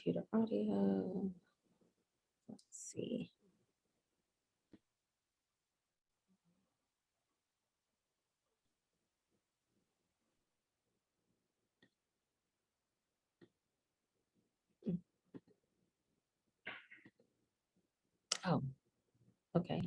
computer audio. Let's see. Oh, okay.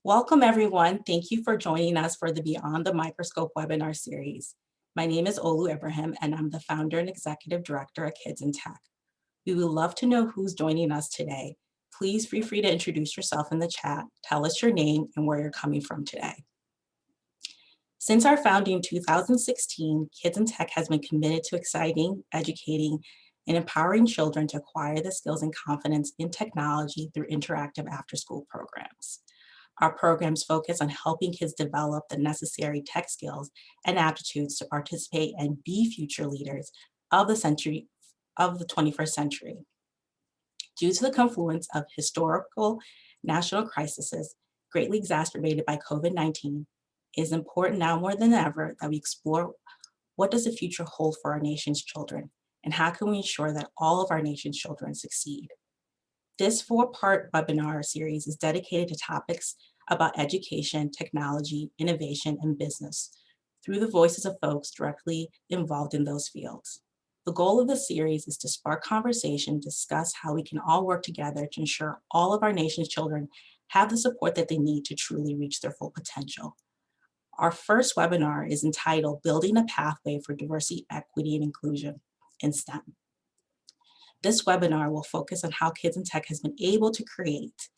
Welcome, everyone. Thank you for joining us for the Beyond the Microscope webinar series. My name is Olu Ibrahim, and I'm the founder and executive director at Kids in Tech. We would love to know who's joining us today. Please feel free to introduce yourself in the chat, tell us your name and where you're coming from today. Since our founding in 2016, Kids in Tech has been committed to exciting, educating, and empowering children to acquire the skills and confidence in technology through interactive after-school programs. Our programs focus on helping kids develop the necessary tech skills and aptitudes to participate and be future leaders of the 21st century. Due to the confluence of historical national crises, greatly exacerbated by COVID-19, it is important now more than ever that we explore what does the future hold for our nation's children, and how can we ensure that all of our nation's children succeed. This 4-part webinar series is dedicated to topics about education, technology, innovation, and business through the voices of folks directly involved in those fields. The goal of the series is to spark conversation, discuss how we can all work together to ensure all of our nation's children have the support that they need to truly reach their full potential. Our first webinar is entitled Building a Pathway for Diversity, Equity, and Inclusion in STEM. This webinar will focus on how Kids in Tech has been able to create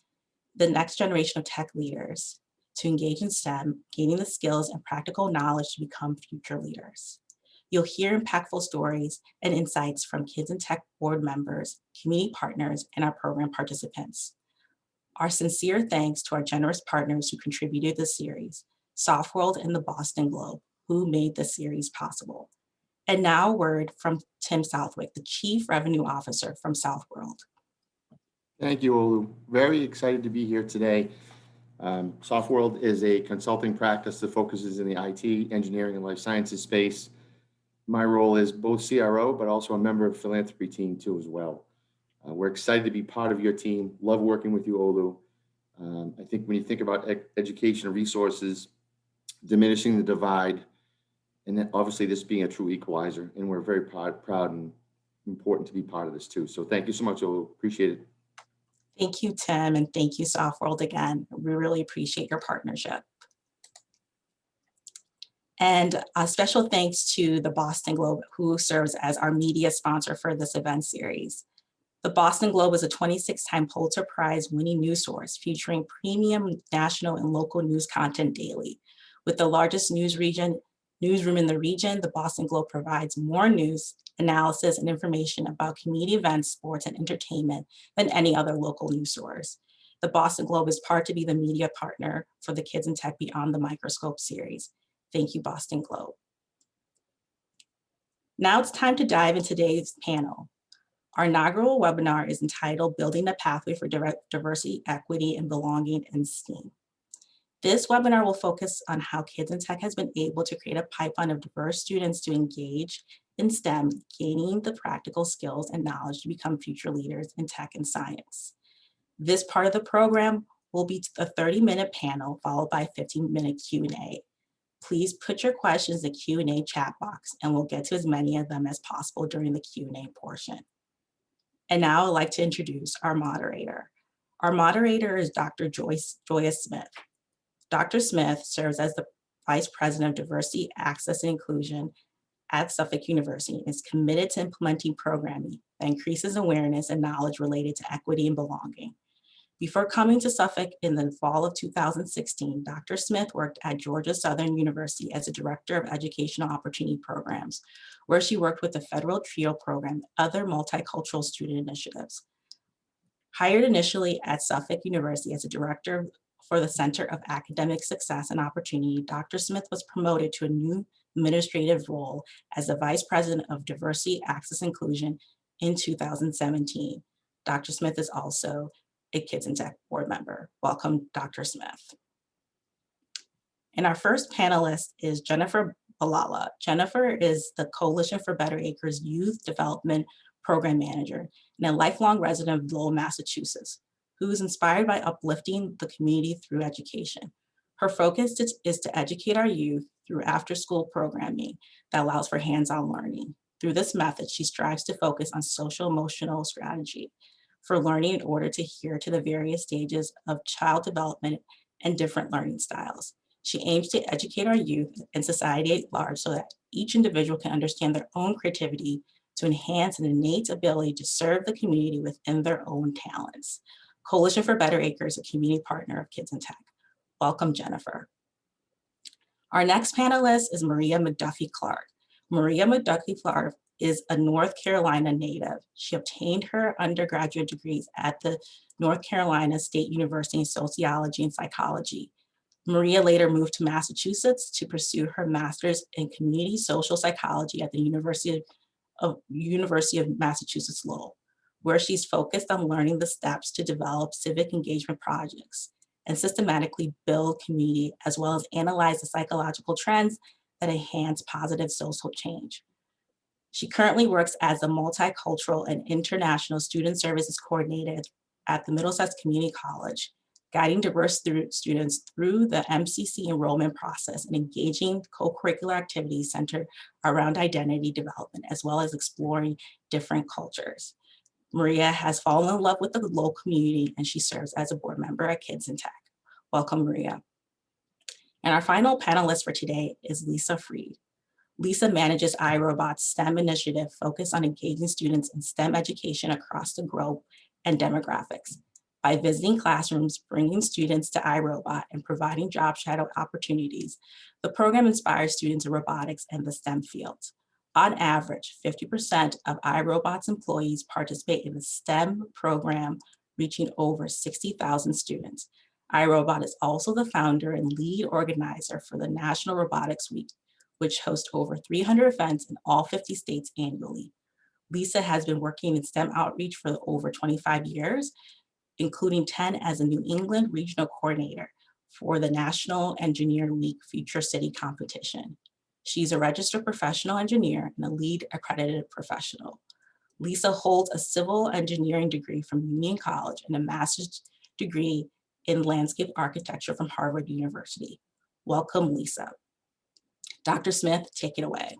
the next generation of tech leaders to engage in STEM, gaining the skills and practical knowledge to become future leaders. You'll hear impactful stories and insights from Kids in Tech board members, community partners, and our program participants. Our sincere thanks to our generous partners who contributed to the series, Softworld and the Boston Globe, who made this series possible. And now a word from Tim Southwick, the Chief Revenue Officer from Softworld. Thank you, Olu. Very excited to be here today. Softworld is a consulting practice that focuses in the IT, engineering, and life sciences space. My role is both CRO, but also a member of the philanthropy team too as well. We're excited to be part of your team. Love working with you, Olu. I think when you think about education resources, diminishing the divide, and then obviously this being a true equalizer, and we're very proud and important to be part of this too. So thank you so much, Olu. Appreciate it. Thank you, Tim, and thank you, Softworld, again. We really appreciate your partnership. And a special thanks to the Boston Globe, who serves as our media sponsor for this event series. The Boston Globe is a 26-time Pulitzer Prize winning news source featuring premium national and local news content daily. With the largest newsroom in the region, the Boston Globe provides more news, analysis, and information about community events, sports, and entertainment than any other local news source. The Boston Globe is proud to be the media partner for the Kids in Tech Beyond the Microscope series. Thank you, Boston Globe. Now it's time to dive into today's panel. Our inaugural webinar is entitled Building a Pathway for Diversity, Equity, and Belonging in STEAM. This webinar will focus on how Kids in Tech has been able to create a pipeline of diverse students to engage in STEM, gaining the practical skills and knowledge to become future leaders in tech and science. This part of the program will be a 30-minute panel followed by a 15-minute Q&A. Please put your questions in the Q&A chat box, and we'll get to as many of them as possible during the Q&A portion. And now I'd like to introduce our moderator. Our moderator is Dr. Joya Smith. Dr. Smith serves as the Vice President of Diversity, Access, and Inclusion at Suffolk University and is committed to implementing programming that increases awareness and knowledge related to equity and belonging. Before coming to Suffolk in the fall of 2016, Dr. Smith worked at Georgia Southern University as a Director of Educational Opportunity Programs, where she worked with the Federal TRIO program and other multicultural student initiatives. Hired initially at Suffolk University as a Director for the Center of Academic Success and Opportunity, Dr. Smith was promoted to a new administrative role as the Vice President of Diversity, Access, and Inclusion in 2017. Dr. Smith is also a Kids in Tech board member. Welcome, Dr. Smith. And our first panelist is Jennifer Balala. Jennifer is the Coalition for Better Acres Youth Development Program Manager and a lifelong resident of Lowell, Massachusetts, who is inspired by uplifting the community through education. Her focus is to educate our youth through after-school programming that allows for hands-on learning. Through this method, she strives to focus on social-emotional strategy for learning in order to adhere to the various stages of child development and different learning styles. She aims to educate our youth and society at large so that each individual can understand their own creativity to enhance an innate ability to serve the community within their own talents. Coalition for Better Acres, a community partner of Kids in Tech. Welcome, Jennifer. Our next panelist is Maria McDuffie Clark. Maria McDuffie Clark is a North Carolina native. She obtained her undergraduate degrees at the North Carolina State University in Sociology and Psychology. Maria later moved to Massachusetts to pursue her master's in community social psychology at the University of Massachusetts Lowell, where she's focused on learning the steps to develop civic engagement projects and systematically build community, as well as analyze the psychological trends that enhance positive social change. She currently works as a multicultural and international student services coordinator at the Middlesex Community College, guiding diverse students through the MCC enrollment process and engaging co-curricular activities centered around identity development, as well as exploring different cultures. Maria has fallen in love with the local community, and she serves as a board member at Kids in Tech. Welcome, Maria. And our final panelist for today is Lisa Freed. Lisa manages iRobot's STEM initiative focused on engaging students in STEM education across the globe and demographics. By visiting classrooms, bringing students to iRobot, and providing job shadow opportunities, the program inspires students in robotics and the STEM fields. On average, 50% of iRobot's employees participate in the STEM program, reaching over 60,000 students. iRobot is also the founder and lead organizer for the National Robotics Week, which hosts over 300 events in all 50 states annually. Lisa has been working in STEM outreach for over 25 years, including 10 as a New England regional coordinator for the National Engineer Week Future City competition. She's a registered professional engineer and a lead accredited professional. Lisa holds a civil engineering degree from Union College and a master's degree in landscape architecture from Harvard University. Welcome, Lisa. Dr. Smith, take it away.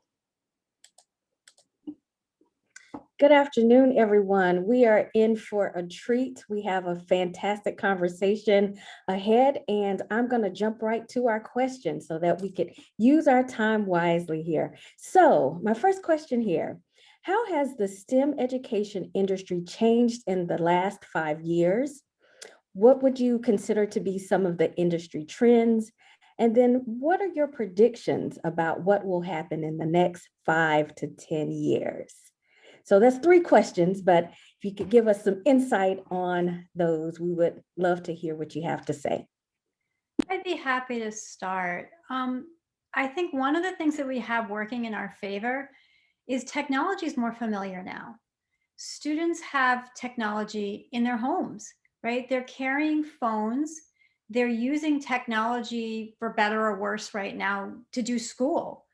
Good afternoon, everyone. We are in for a treat. We have a fantastic conversation ahead, and I'm going to jump right to our questions so that we could use our time wisely here. So my first question here, how has the STEM education industry changed in the last 5 years? What would you consider to be some of the industry trends? And then what are your predictions about what will happen in the next 5 to 10 years? So that's 3 questions, but if you could give us some insight on those, we would love to hear what you have to say. I'd be happy to start. I think one of the things that we have working in our favor is technology is more familiar now. Students have technology in their homes, right? They're carrying phones. They're using technology for better or worse right now to do school.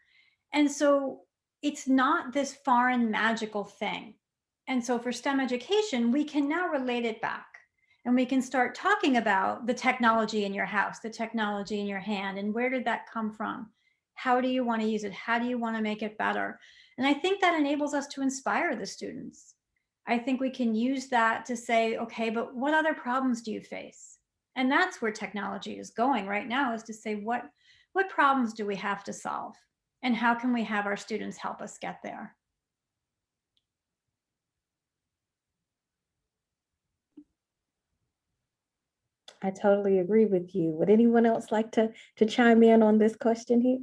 And so it's not this foreign magical thing. And so for STEM education, we can now relate it back. And we can start talking about the technology in your house, the technology in your hand, and where did that come from? How do you want to use it? How do you want to make it better? And I think that enables us to inspire the students. I think we can use that to say, okay, but what other problems do you face? And that's where technology is going right now, is to say, what problems do we have to solve? And how can we have our students help us get there? I totally agree with you. Would anyone else like to chime in on this question here?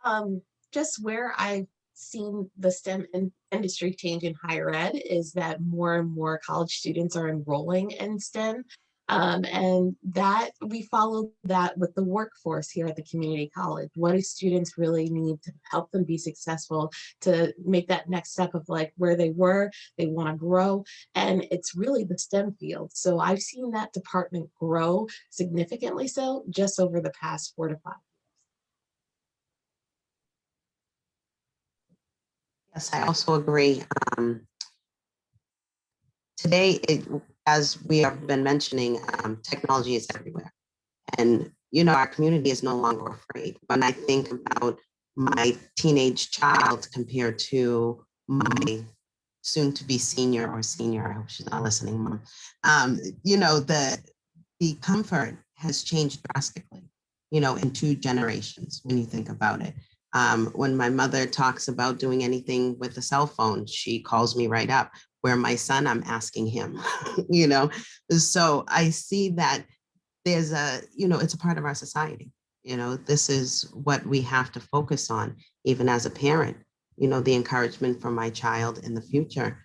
Sure. Just where I've seen the STEM industry change in higher ed is that more and more college students are enrolling in STEM. And that we follow that with the workforce here at the community college. What do students really need to help them be successful, to make that next step of like where they were, they want to grow, and it's really the STEM field. So I've seen that department grow significantly so just over the past 4 to 5 years. Yes, I also agree. Today, as we have been mentioning, technology is everywhere. And, you know, our community is no longer afraid. When I think about my teenage child compared to my soon-to-be senior, I hope she's not listening, Mom. You know, the comfort has changed drastically, in 2 generations when you think about it. When my mother talks about doing anything with a cell phone, she calls me right up. Where my son, I'm asking him, So I see that there's it's a part of our society. This is what we have to focus on, even as a parent, the encouragement for my child in the future.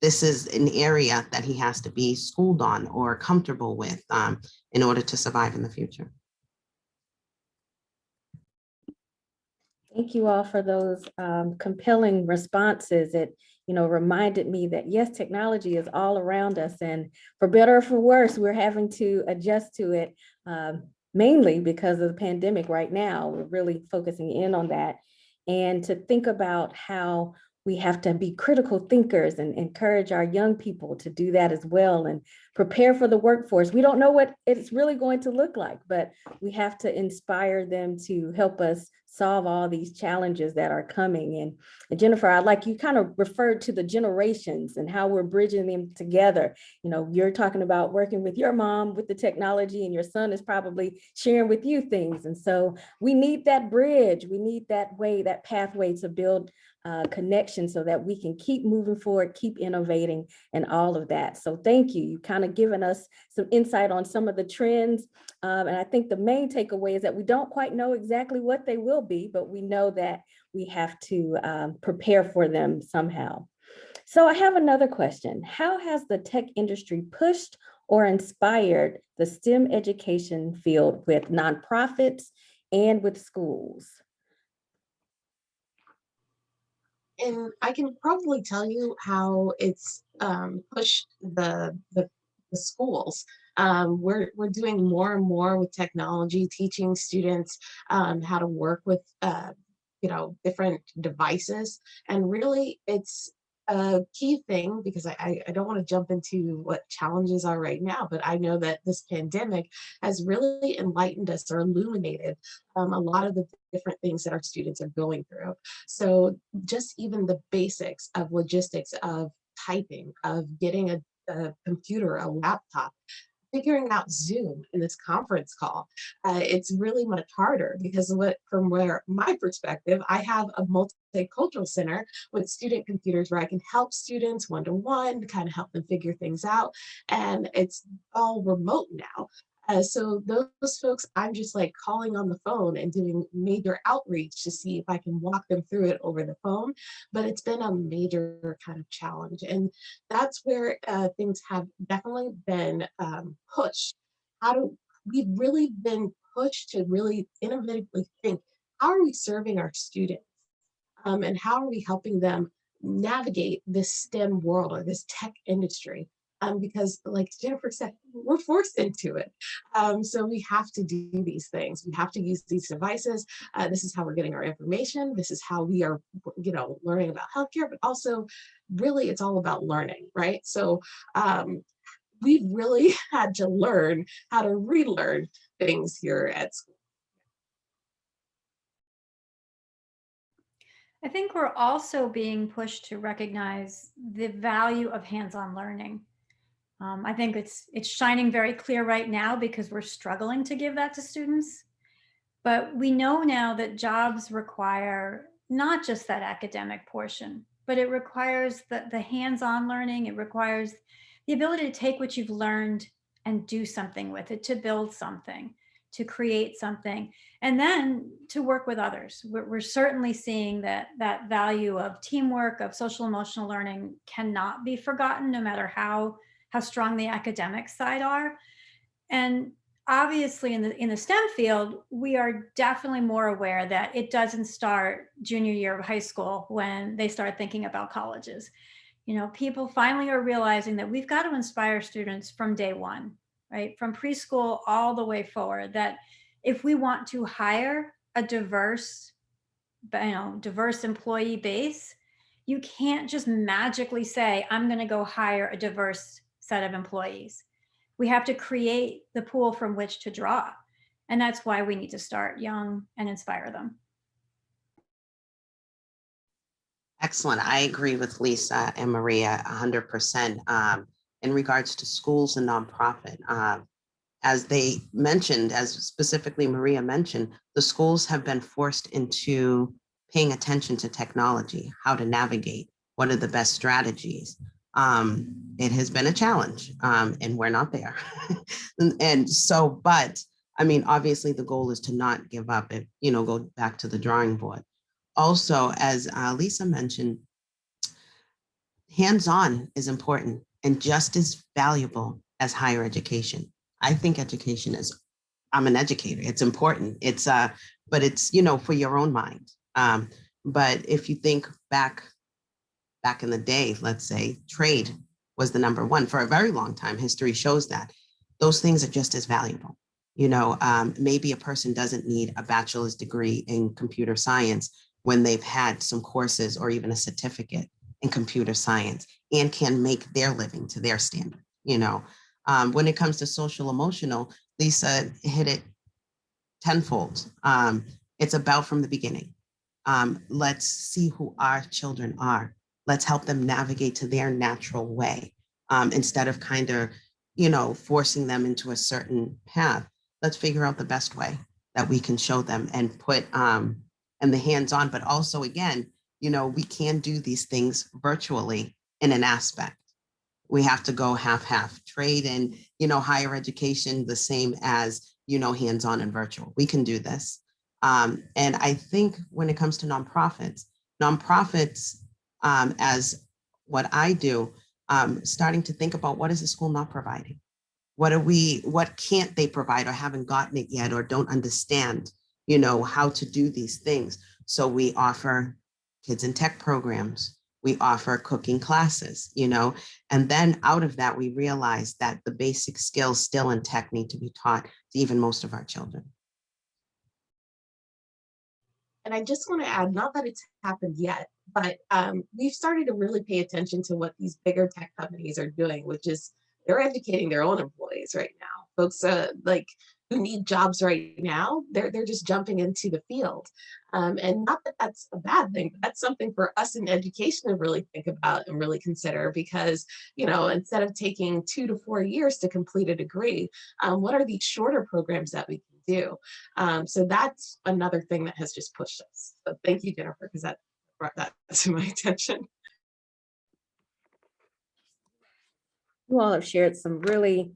This is an area that he has to be schooled on or comfortable with in order to survive in the future. Thank you all for those compelling responses. It, reminded me that yes, technology is all around us, and for better or for worse, we're having to adjust to it, mainly because of the pandemic right now. We're really focusing in on that, and to think about how we have to be critical thinkers and encourage our young people to do that as well and prepare for the workforce. We don't know what it's really going to look like, but we have to inspire them to help us solve all these challenges that are coming. And Jennifer, I like you kind of referred to the generations and how we're bridging them together. You're talking about working with your mom with the technology, and your son is probably sharing with you things. And so we need that bridge. We need that way, that pathway to build connection so that we can keep moving forward, keep innovating, and all of that. So thank you. You kind of given us some insight on some of the trends. And I think the main takeaway is that we don't quite know exactly what they will be, but we know that we have to prepare for them somehow. So I have another question. How has the tech industry pushed or inspired the STEM education field with nonprofits and with schools? And I can probably tell you how it's pushed the schools. We're doing more and more with technology, teaching students how to work with different devices, and really it's a key thing because I don't want to jump into what challenges are right now, but I know that this pandemic has really enlightened us or illuminated a lot of the different things that our students are going through. So just even the basics of logistics of typing, of getting a computer, a laptop, figuring out Zoom in this conference call, it's really much harder because from where my perspective, I have a multicultural center with student computers where I can help students one-to-one, to kind of help them figure things out. And it's all remote now. So those folks, I'm just like calling on the phone and doing major outreach to see if I can walk them through it over the phone. But it's been a major kind of challenge. And that's where things have definitely been pushed. We've really been pushed to really innovatively think, how are we serving our students? And how are we helping them navigate this STEM world or this tech industry? Because like Jennifer said, we're forced into it. So we have to do these things. We have to use these devices. This is how we're getting our information. This is how we are, learning about healthcare, but also really it's all about learning, right? So we've really had to learn how to relearn things here at school. I think we're also being pushed to recognize the value of hands-on learning. I think it's shining very clear right now because we're struggling to give that to students. But we know now that jobs require not just that academic portion, but it requires the hands-on learning. It requires the ability to take what you've learned and do something with it, to build something, to create something, and then to work with others. We're certainly seeing that value of teamwork, of social emotional learning cannot be forgotten, no matter how strong the academic side are. And obviously in the STEM field, we are definitely more aware that it doesn't start junior year of high school when they start thinking about colleges. People finally are realizing that we've got to inspire students from day one, right? From preschool all the way forward, that if we want to hire a diverse employee base, you can't just magically say, I'm going to go hire a diverse set of employees. We have to create the pool from which to draw. And that's why we need to start young and inspire them. Excellent. I agree with Lisa and Maria 100% in regards to schools and nonprofit. as they mentioned, as specifically Maria mentioned, the schools have been forced into paying attention to technology, how to navigate, what are the best strategies. It has been a challenge, and we're not there. And so, but I mean, obviously the goal is to not give up and, go back to the drawing board. Also, as Lisa mentioned, hands-on is important and just as valuable as higher education. I think education is, I'm an educator. It's important. But it's, for your own mind. But if you think back in the day, let's say trade was the number one for a very long time. History shows that those things are just as valuable. Maybe a person doesn't need a bachelor's degree in computer science when they've had some courses or even a certificate in computer science and can make their living to their standard. When it comes to social emotional, Lisa hit it tenfold. It's about from the beginning. Let's see who our children are. Let's help them navigate to their natural way, instead of kind of, forcing them into a certain path. Let's figure out the best way that we can show them and put and the hands-on, but also again, we can do these things virtually in an aspect. We have to go half trade and, higher education, the same as, hands-on and virtual. We can do this. And I think when it comes to nonprofits, as what I do, starting to think about what is the school not providing? What can't they provide or haven't gotten it yet or don't understand, how to do these things. So we offer kids in tech programs, we offer cooking classes, and then out of that, we realize that the basic skills still in tech need to be taught to even most of our children. And I just want to add, not that it's happened yet, but we've started to really pay attention to what these bigger tech companies are doing, which is they're educating their own employees right now. Folks like who need jobs right now, they're just jumping into the field. And not that that's a bad thing, but that's something for us in education to really think about and really consider because, instead of taking 2 to 4 years to complete a degree, what are these shorter programs that we can do? So that's another thing that has just pushed us. So thank you, Jennifer, because that brought that to my attention. You all have shared some really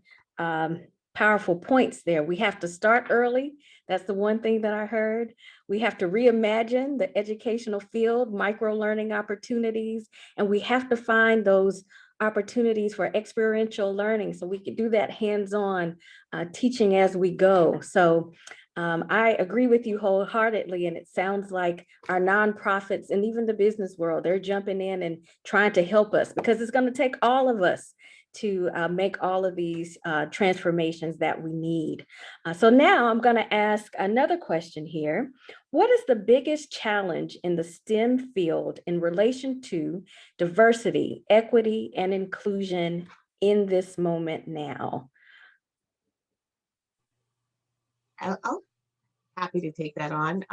powerful points there. We have to start early. That's the one thing that I heard. We have to reimagine the educational field, micro learning opportunities, and we have to find those opportunities for experiential learning so we can do that hands-on teaching as we go. So I agree with you wholeheartedly, and it sounds like our nonprofits and even the business world, they're jumping in and trying to help us because it's going to take all of us to make all of these transformations that we need. So now I'm going to ask another question here. What is the biggest challenge in the STEM field in relation to diversity, equity, and inclusion in this moment now? I'll happy to take that on.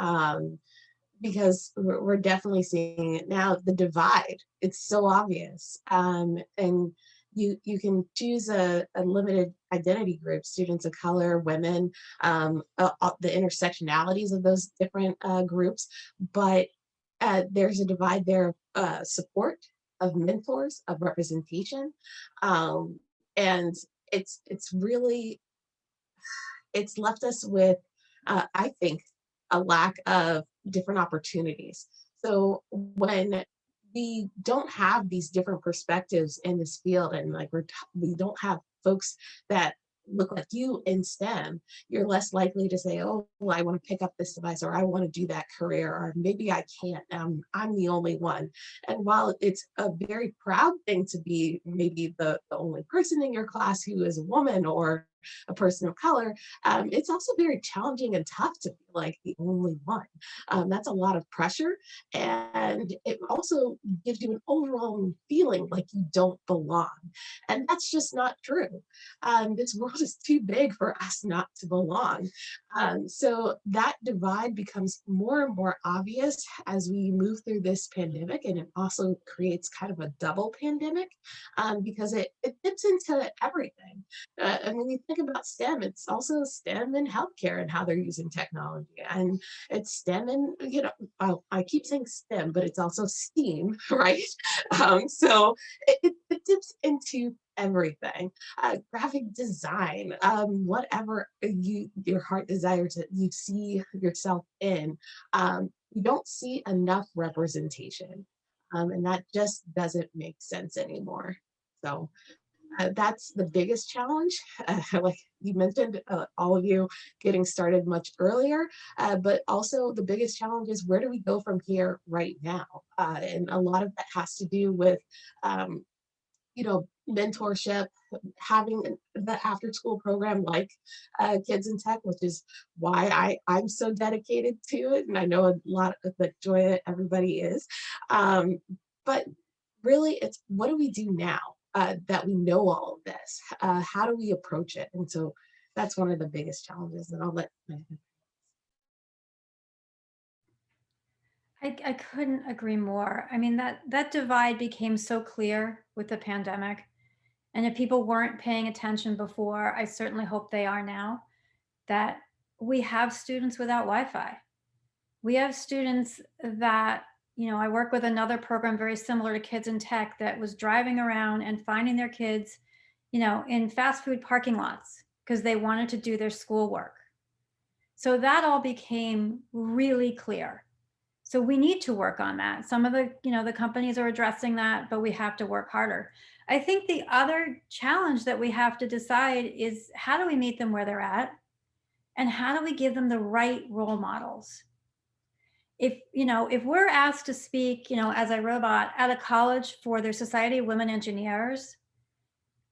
Because we're definitely seeing it now. The divide, it's so obvious. And you can choose a limited identity group, students of color, women, the intersectionalities of those different groups, but there's a divide there of support, of mentors, of representation. And it's really, it's left us with, I think, a lack of different opportunities. So when we don't have these different perspectives in this field and like we don't have folks that look like you in STEM, you're less likely to say, oh, well, I want to pick up this device or I want to do that career or maybe I can't. I'm the only one. And while it's a very proud thing to be maybe the only person in your class who is a woman or a person of color, it's also very challenging and tough to feel like the only one. That's a lot of pressure. And it also gives you an overall feeling like you don't belong. And that's just not true. This world is too big for us not to belong. So that divide becomes more and more obvious as we move through this pandemic. And it also creates kind of a double pandemic because it dips into everything. And when you think think about STEM, it's also STEM in healthcare and how they're using technology. And it's STEM in, I keep saying STEM, but it's also STEAM, right? So it dips into everything. Graphic design, whatever your heart desires that you see yourself in. You don't see enough representation. And that just doesn't make sense anymore. So that's the biggest challenge. Like you mentioned, all of you getting started much earlier, but also the biggest challenge is where do we go from here right now? And a lot of that has to do with, um, mentorship, having the after school program like Kids in Tech, which is why I'm so dedicated to it. And I know a lot of the joy that everybody is. Um, but really, it's what do we do now that we know all of this? How do we approach it? And so that's one of the biggest challenges. And I'll let I couldn't agree more. I mean, that divide became so clear with the pandemic. And if people weren't paying attention before, I certainly hope they are now, that we have students without Wi-Fi. We have students that, I work with another program very similar to Kids in Tech that was driving around and finding their kids, in fast food parking lots because they wanted to do their schoolwork. So that all became really clear. So we need to work on that. Some of the companies are addressing that, but we have to work harder. I think the other challenge that we have to decide is how do we meet them where they're at? And how do we give them the right role models? If we're asked to speak, as a robot at a college for their Society of Women Engineers,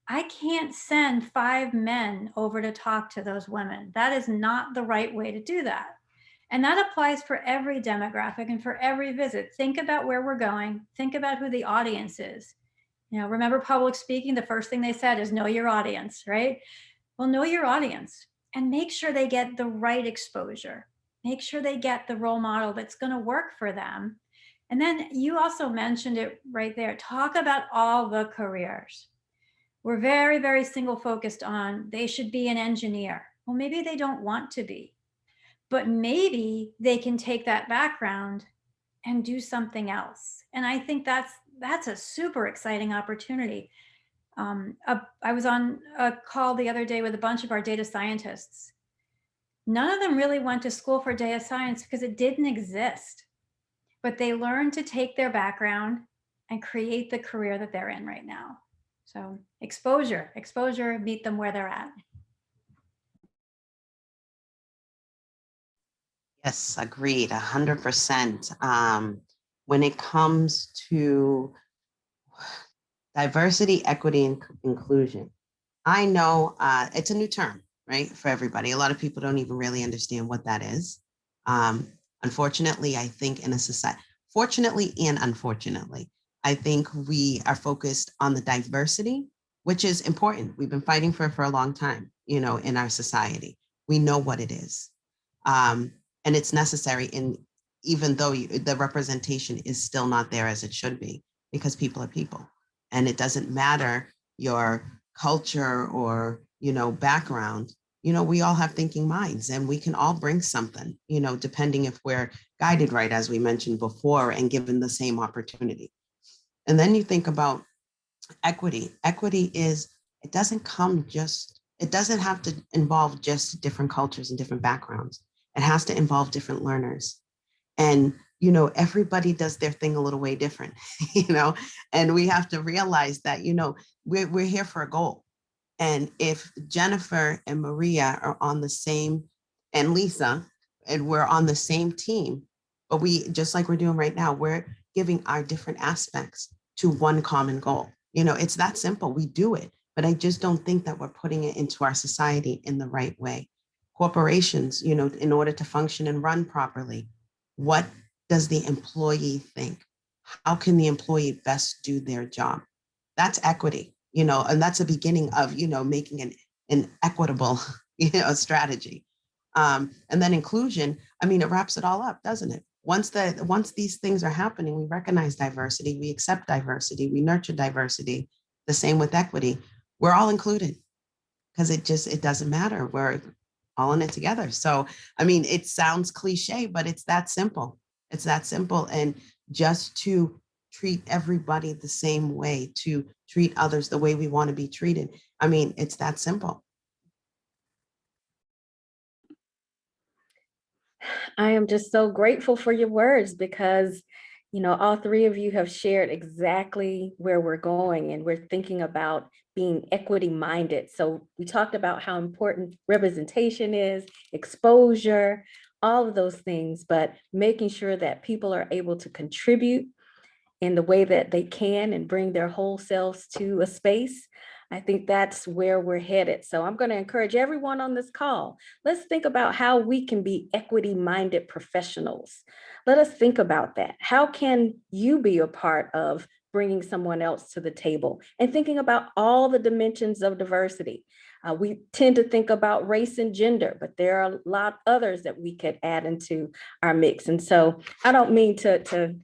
I can't send 5 men over to talk to those women. That is not the right way to do that. And that applies for every demographic and for every visit. Think about where we're going. Think about who the audience is. Remember public speaking, the first thing they said is know your audience, right? Well, know your audience and make sure they get the right exposure. Make sure they get the role model that's going to work for them. And then you also mentioned it right there. Talk about all the careers. We're very, very single focused on they should be an engineer. Well, maybe they don't want to be, but maybe they can take that background and do something else. And I think that's a super exciting opportunity. I was on a call the other day with a bunch of our data scientists. None of them really went to school for data science because it didn't exist, but they learned to take their background and create the career that they're in right now. So exposure, meet them where they're at. Yes, agreed, 100%. When it comes to diversity, equity, and inclusion, I know it's a new term, right, for everybody. A lot of people don't even really understand what that is. Unfortunately, I think in a society, fortunately and unfortunately, I think we are focused on the diversity, which is important. We've been fighting for it for a long time, in our society. We know what it is. And it's necessary, even though the representation is still not there as it should be, because people are people. And it doesn't matter your culture or, background. We all have thinking minds and we can all bring something, depending if we're guided right, as we mentioned before, and given the same opportunity. And then you think about equity. Equity it doesn't have to involve just different cultures and different backgrounds. It has to involve different learners. And, everybody does their thing a little way different, and we have to realize that, we're here for a goal. And if Jennifer and Maria are on the same, and Lisa, and we're on the same team, but we, just like we're doing right now, we're giving our different aspects to one common goal. It's that simple. We do it, but I just don't think that we're putting it into our society in the right way. Corporations, in order to function and run properly, what does the employee think? How can the employee best do their job? That's equity, and that's a beginning of, making an equitable, strategy. And then inclusion, it wraps it all up, doesn't it? Once these things are happening, we recognize diversity, we accept diversity, we nurture diversity. The same with equity. We're all included because it doesn't matter. We're all in it together. So, I mean, it sounds cliche, but it's that simple. It's that simple. And just to treat everybody the same way, to treat others the way we want to be treated. I mean, it's that simple. I am just so grateful for your words because, all three of you have shared exactly where we're going, and we're thinking about being equity minded. So we talked about how important representation is, exposure, all of those things, but making sure that people are able to contribute in the way that they can and bring their whole selves to a space. I think that's where we're headed. So I'm going to encourage everyone on this call. Let's think about how we can be equity-minded professionals. Let us think about that. How can you be a part of bringing someone else to the table and thinking about all the dimensions of diversity? We tend to think about race and gender, but there are a lot others that we could add into our mix. And so I don't mean to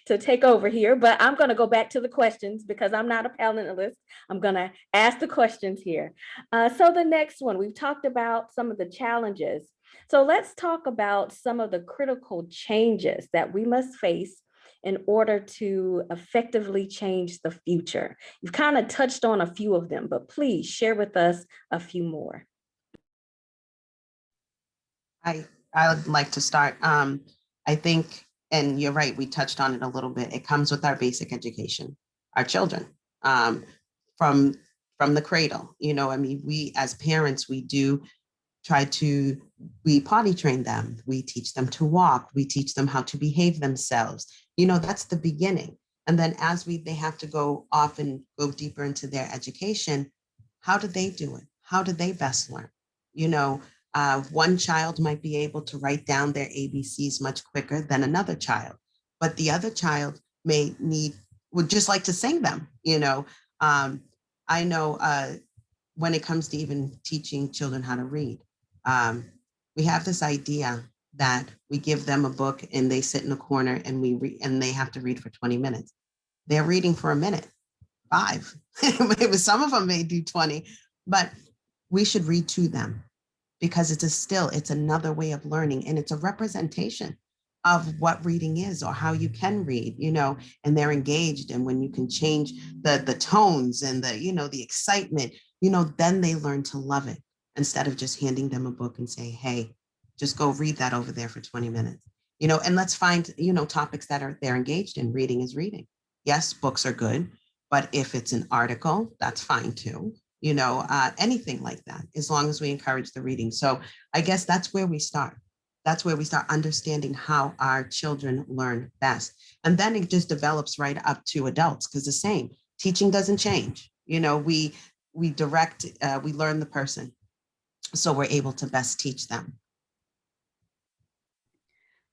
to take over here, but I'm going to go back to the questions because I'm not a panelist. I'm going to ask the questions here. So the next one, we've talked about some of the challenges. So let's talk about some of the critical changes that we must face in order to effectively change the future. You've kind of touched on a few of them, but please share with us a few more. I would like to start. I think, and you're right, we touched on it a little bit. It comes with our basic education, our children, from the cradle. I mean, we as parents, we do we potty train them. We teach them to walk. We teach them how to behave themselves. That's the beginning. And then as they have to go off and go deeper into their education, how do they do it? How do they best learn? One child might be able to write down their ABCs much quicker than another child, but the other child would just like to sing them. I know when it comes to even teaching children how to read, we have this idea that we give them a book and they sit in a corner and we read, and they have to read for 20 minutes. They're reading for a minute, 5. Maybe some of them may do 20, but we should read to them because it's another way of learning, and it's a representation of what reading is or how you can read, and they're engaged. And when you can change the tones and the excitement, then they learn to love it instead of just handing them a book and say, hey, just go read that over there for 20 minutes, and let's find, topics that they're engaged in. Reading is reading. Yes, books are good, but if it's an article, that's fine too. Anything like that, as long as we encourage the reading. So I guess that's where we start. That's where we start understanding how our children learn best. And then it just develops right up to adults, because the same teaching doesn't change. We direct, we learn the person, so we're able to best teach them.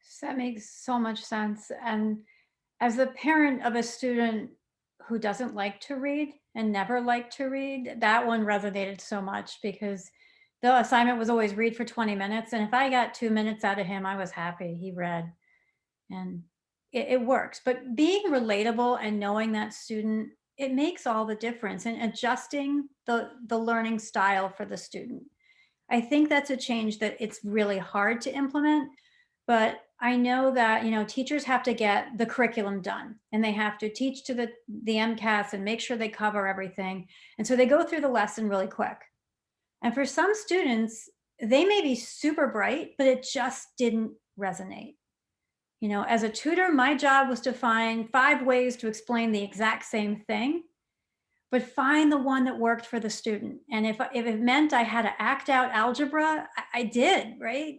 So that makes so much sense. And as a parent of a student who doesn't like to read and never liked to read, that one resonated so much because the assignment was always read for 20 minutes. And if I got 2 minutes out of him, I was happy he read. And it works. But being relatable and knowing that student, it makes all the difference in adjusting the learning style for the student. I think that's a change that it's really hard to implement, but I know that, teachers have to get the curriculum done and they have to teach to the MCAS and make sure they cover everything. And so they go through the lesson really quick. And for some students, they may be super bright, but it just didn't resonate. As a tutor, my job was to find 5 ways to explain the exact same thing, but find the one that worked for the student. And if it meant I had to act out algebra, I did, right?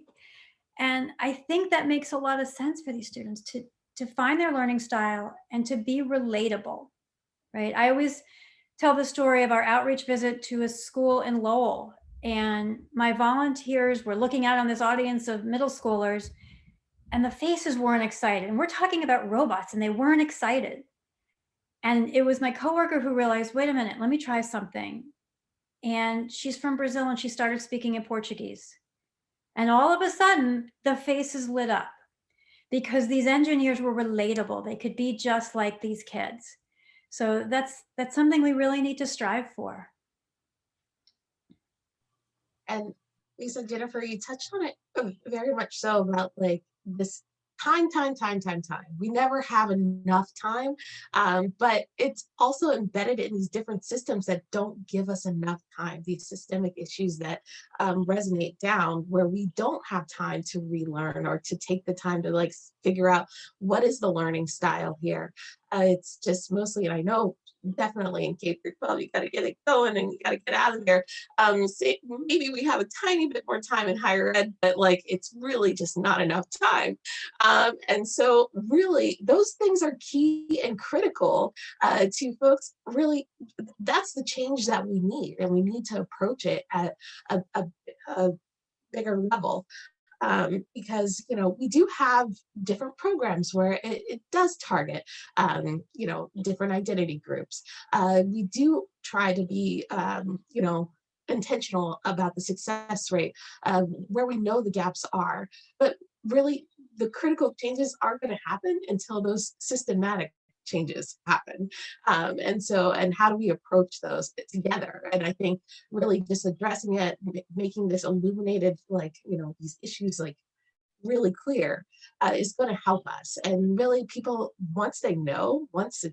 And I think that makes a lot of sense for these students to find their learning style and to be relatable, right? I always tell the story of our outreach visit to a school in Lowell. And my volunteers were looking out on this audience of middle schoolers, and the faces weren't excited. And we're talking about robots, and they weren't excited. And it was my coworker who realized, wait a minute, let me try something. And she's from Brazil, and she started speaking in Portuguese. And all of a sudden, the faces lit up because these engineers were relatable. They could be just like these kids. So that's something we really need to strive for. And Lisa, Jennifer, you touched on it very much so about like this time. We never have enough time, but it's also embedded in these different systems that don't give us enough time, these systemic issues that resonate down where we don't have time to relearn or to take the time to like figure out what is the learning style here. It's just mostly, and I know definitely in K through 12, you got to get it going and you got to get out of there. Maybe we have a tiny bit more time in higher ed, but like it's really just not enough time. And so really those things are key and critical to folks. Really, that's the change that we need, and we need to approach it at a bigger level. Because we do have different programs where it does target different identity groups. We do try to be intentional about the success rate where we know the gaps are, but really the critical changes aren't going to happen until those systematic changes happen. And how do we approach those together? And I think really just addressing it, making this illuminated, like, these issues like really clear is going to help us. And really people, once they know, once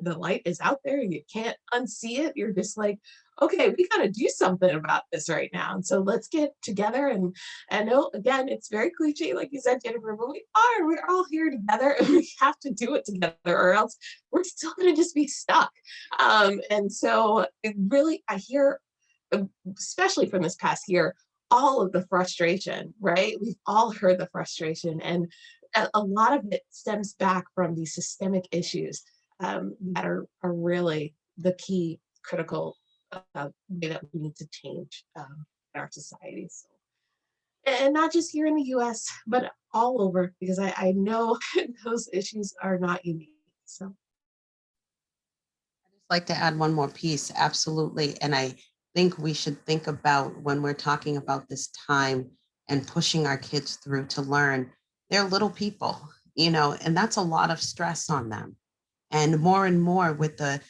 the light is out there, you can't unsee it. You're just like, okay, we got to do something about this right now. And so let's get together and know, again, it's very cliche, like you said, Jennifer, but we're all here together and we have to do it together or else we're still going to just be stuck. And so it really, I hear, especially from this past year, all of the frustration, right? We've all heard the frustration, and a lot of it stems back from these systemic issues that are really the key critical way that we need to change in our society. So, and not just here in the US, but all over, because I know those issues are not unique. So Like to add one more piece, absolutely. And I think we should think about when we're talking about this time and pushing our kids through to learn, they're little people, and that's a lot of stress on them. And more with the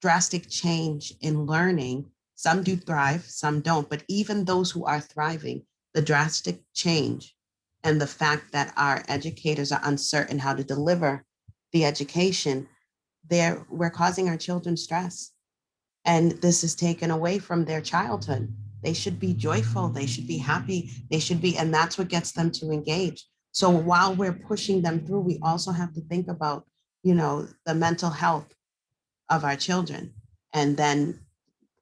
drastic change in learning, some do thrive, some don't, but even those who are thriving, the drastic change and the fact that our educators are uncertain how to deliver the education, we're causing our children stress. And this is taken away from their childhood. They should be joyful, they should be happy, and that's what gets them to engage. So while we're pushing them through, we also have to think about, the mental health of our children. And then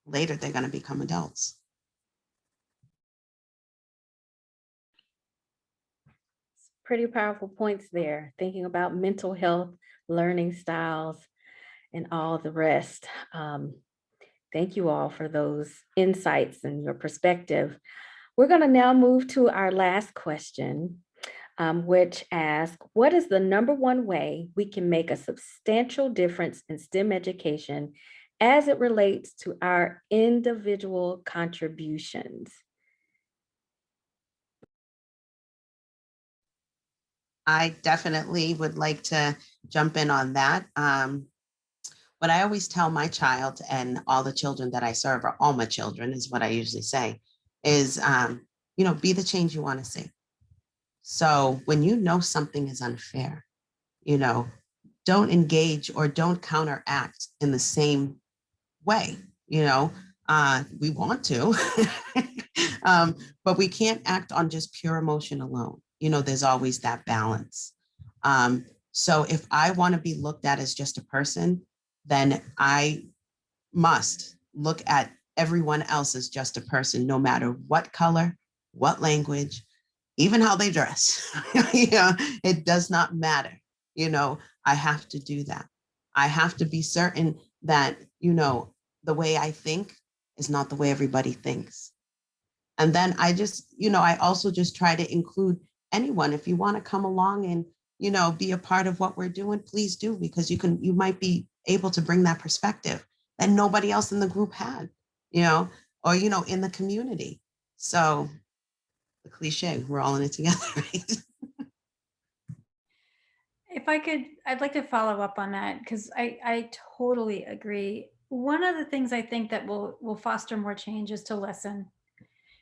later they're going to become adults. Pretty powerful points there, thinking about mental health, learning styles, and all the rest. Thank you all for those insights and your perspective. We're going to now move to our last question, which asks, what is the number one way we can make a substantial difference in STEM education as it relates to our individual contributions? I definitely would like to jump in on that. What I always tell my child and all the children that I serve, or all my children is what I usually say, is, be the change you want to see. So when you know something is unfair, don't engage or don't counteract in the same way. We want to, but we can't act on just pure emotion alone. There's always that balance. So if I want to be looked at as just a person, then I must look at everyone else as just a person, no matter what color, what language, even how they dress. It does not matter. I have to do that. I have to be certain that, the way I think is not the way everybody thinks. And then I also just try to include anyone. If you want to come along and, be a part of what we're doing, please do, because you might be able to bring that perspective that nobody else in the group had, or, in the community. So the cliche, we're all in it together, right? If I could, I'd like to follow up on that because I totally agree. One of the things I think that will foster more change is to listen.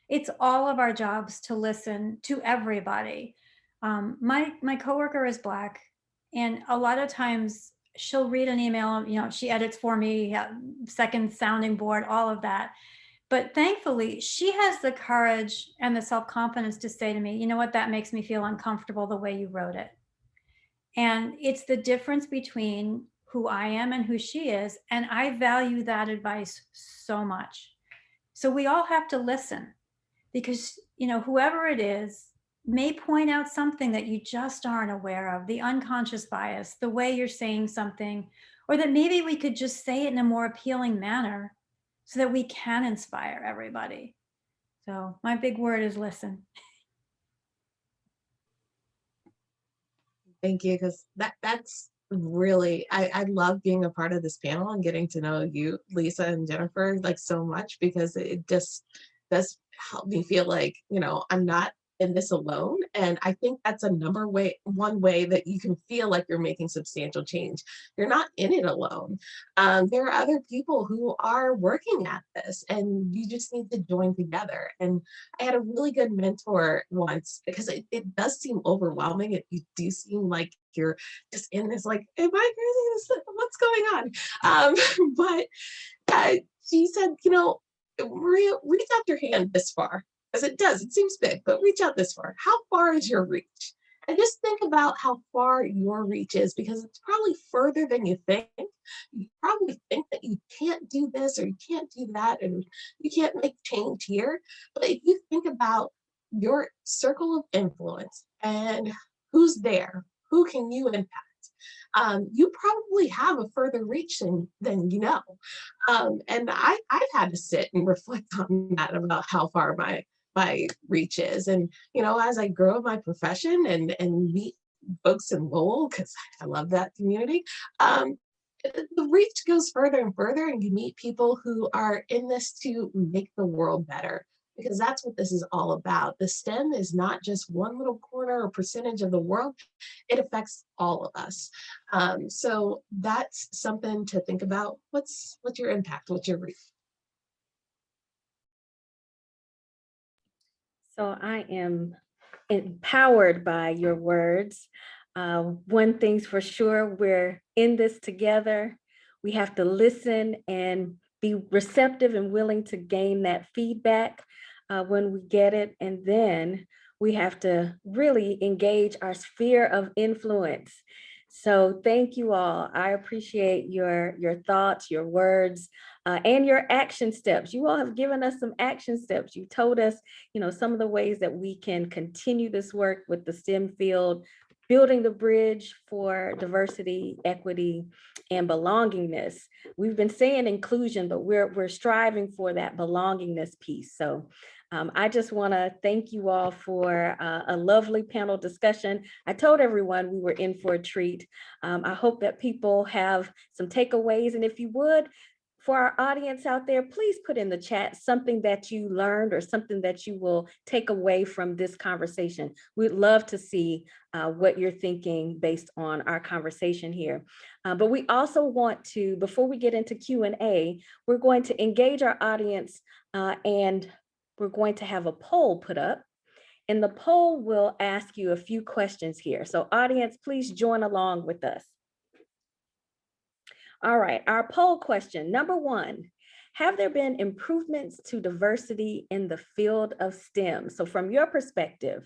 It's all of our jobs to listen to everybody. My coworker is Black, and a lot of times she'll read an email, she edits for me, second sounding board, all of that. But thankfully, she has the courage and the self-confidence to say to me, you know what, that makes me feel uncomfortable the way you wrote it. And it's the difference between who I am and who she is. And I value that advice so much. So we all have to listen, because, whoever it is may point out something that you just aren't aware of, the unconscious bias, the way you're saying something, or that maybe we could just say it in a more appealing manner so that we can inspire everybody. So my big word is listen. Thank you, because that's really, I love being a part of this panel and getting to know you, Lisa and Jennifer, like so much, because it just does help me feel like, I'm not in this alone. And I think that's one way that you can feel like you're making substantial change. You're not in it alone. There are other people who are working at this, and you just need to join together. And I had a really good mentor once, because it does seem overwhelming. You do seem like you're just in this, like, am I crazy? What's going on? But she said, Maria, reach out your hand this far. As it seems big, but reach out this far. How far is your reach? And just think about how far your reach is, because it's probably further than you think. You probably think that you can't do this or you can't do that, and you can't make change here. But if you think about your circle of influence and who's there, who can you impact? You probably have a further reach than you know. And I've had to sit and reflect on that, about how far my reach is. And, as I grow my profession and meet folks in Lowell, because I love that community, the reach goes further and further, and you meet people who are in this to make the world better, because that's what this is all about. The STEM is not just one little corner or percentage of the world. It affects all of us. So that's something to think about. What's your impact? What's your reach? So I am empowered by your words. One thing's for sure, we're in this together. We have to listen and be receptive and willing to gain that feedback when we get it. And then we have to really engage our sphere of influence. So thank you all. I appreciate your thoughts, your words, and your action steps. You all have given us some action steps. You told us, some of the ways that we can continue this work with the STEM field, building the bridge for diversity, equity, and belongingness. We've been saying inclusion, but we're striving for that belongingness piece. So I just want to thank you all for a lovely panel discussion. I told everyone we were in for a treat. I hope that people have some takeaways, and if you would, for our audience out there, please put in the chat something that you learned or something that you will take away from this conversation. We'd love to see what you're thinking based on our conversation here. But we also want to, before we get into Q&A, we're going to engage our audience and we're going to have a poll put up. And the poll will ask you a few questions here. So audience, please join along with us. All right, our poll question, number 1, have there been improvements to diversity in the field of STEM? So from your perspective,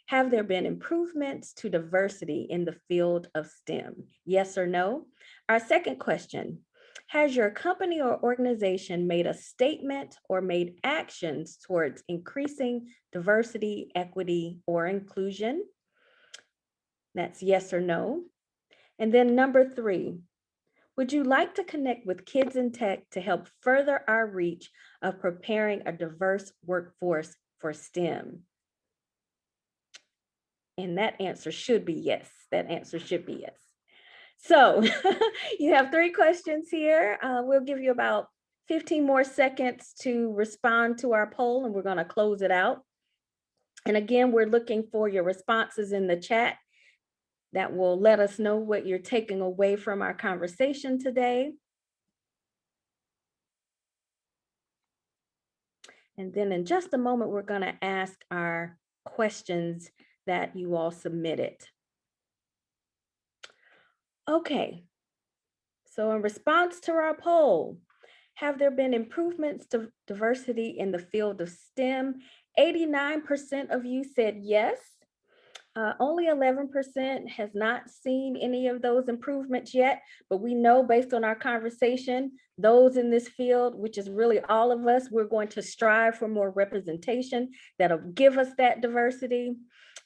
have there been improvements to diversity in the field of STEM? Yes or no? Our second question, has your company or organization made a statement or made actions towards increasing diversity, equity, or inclusion? That's yes or no. And then number 3, would you like to connect with Kids in Tech to help further our reach of preparing a diverse workforce for STEM? And that answer should be yes. That answer should be yes. So you have 3 questions here. We'll give you about 15 more seconds to respond to our poll, and we're going to close it out. And again, we're looking for your responses in the chat that will let us know what you're taking away from our conversation today. And then in just a moment, we're going to ask our questions that you all submitted. Okay, so in response to our poll, have there been improvements to diversity in the field of STEM? 89% of you said yes. Only 11% has not seen any of those improvements yet, but we know based on our conversation, those in this field, which is really all of us, we're going to strive for more representation that'll give us that diversity.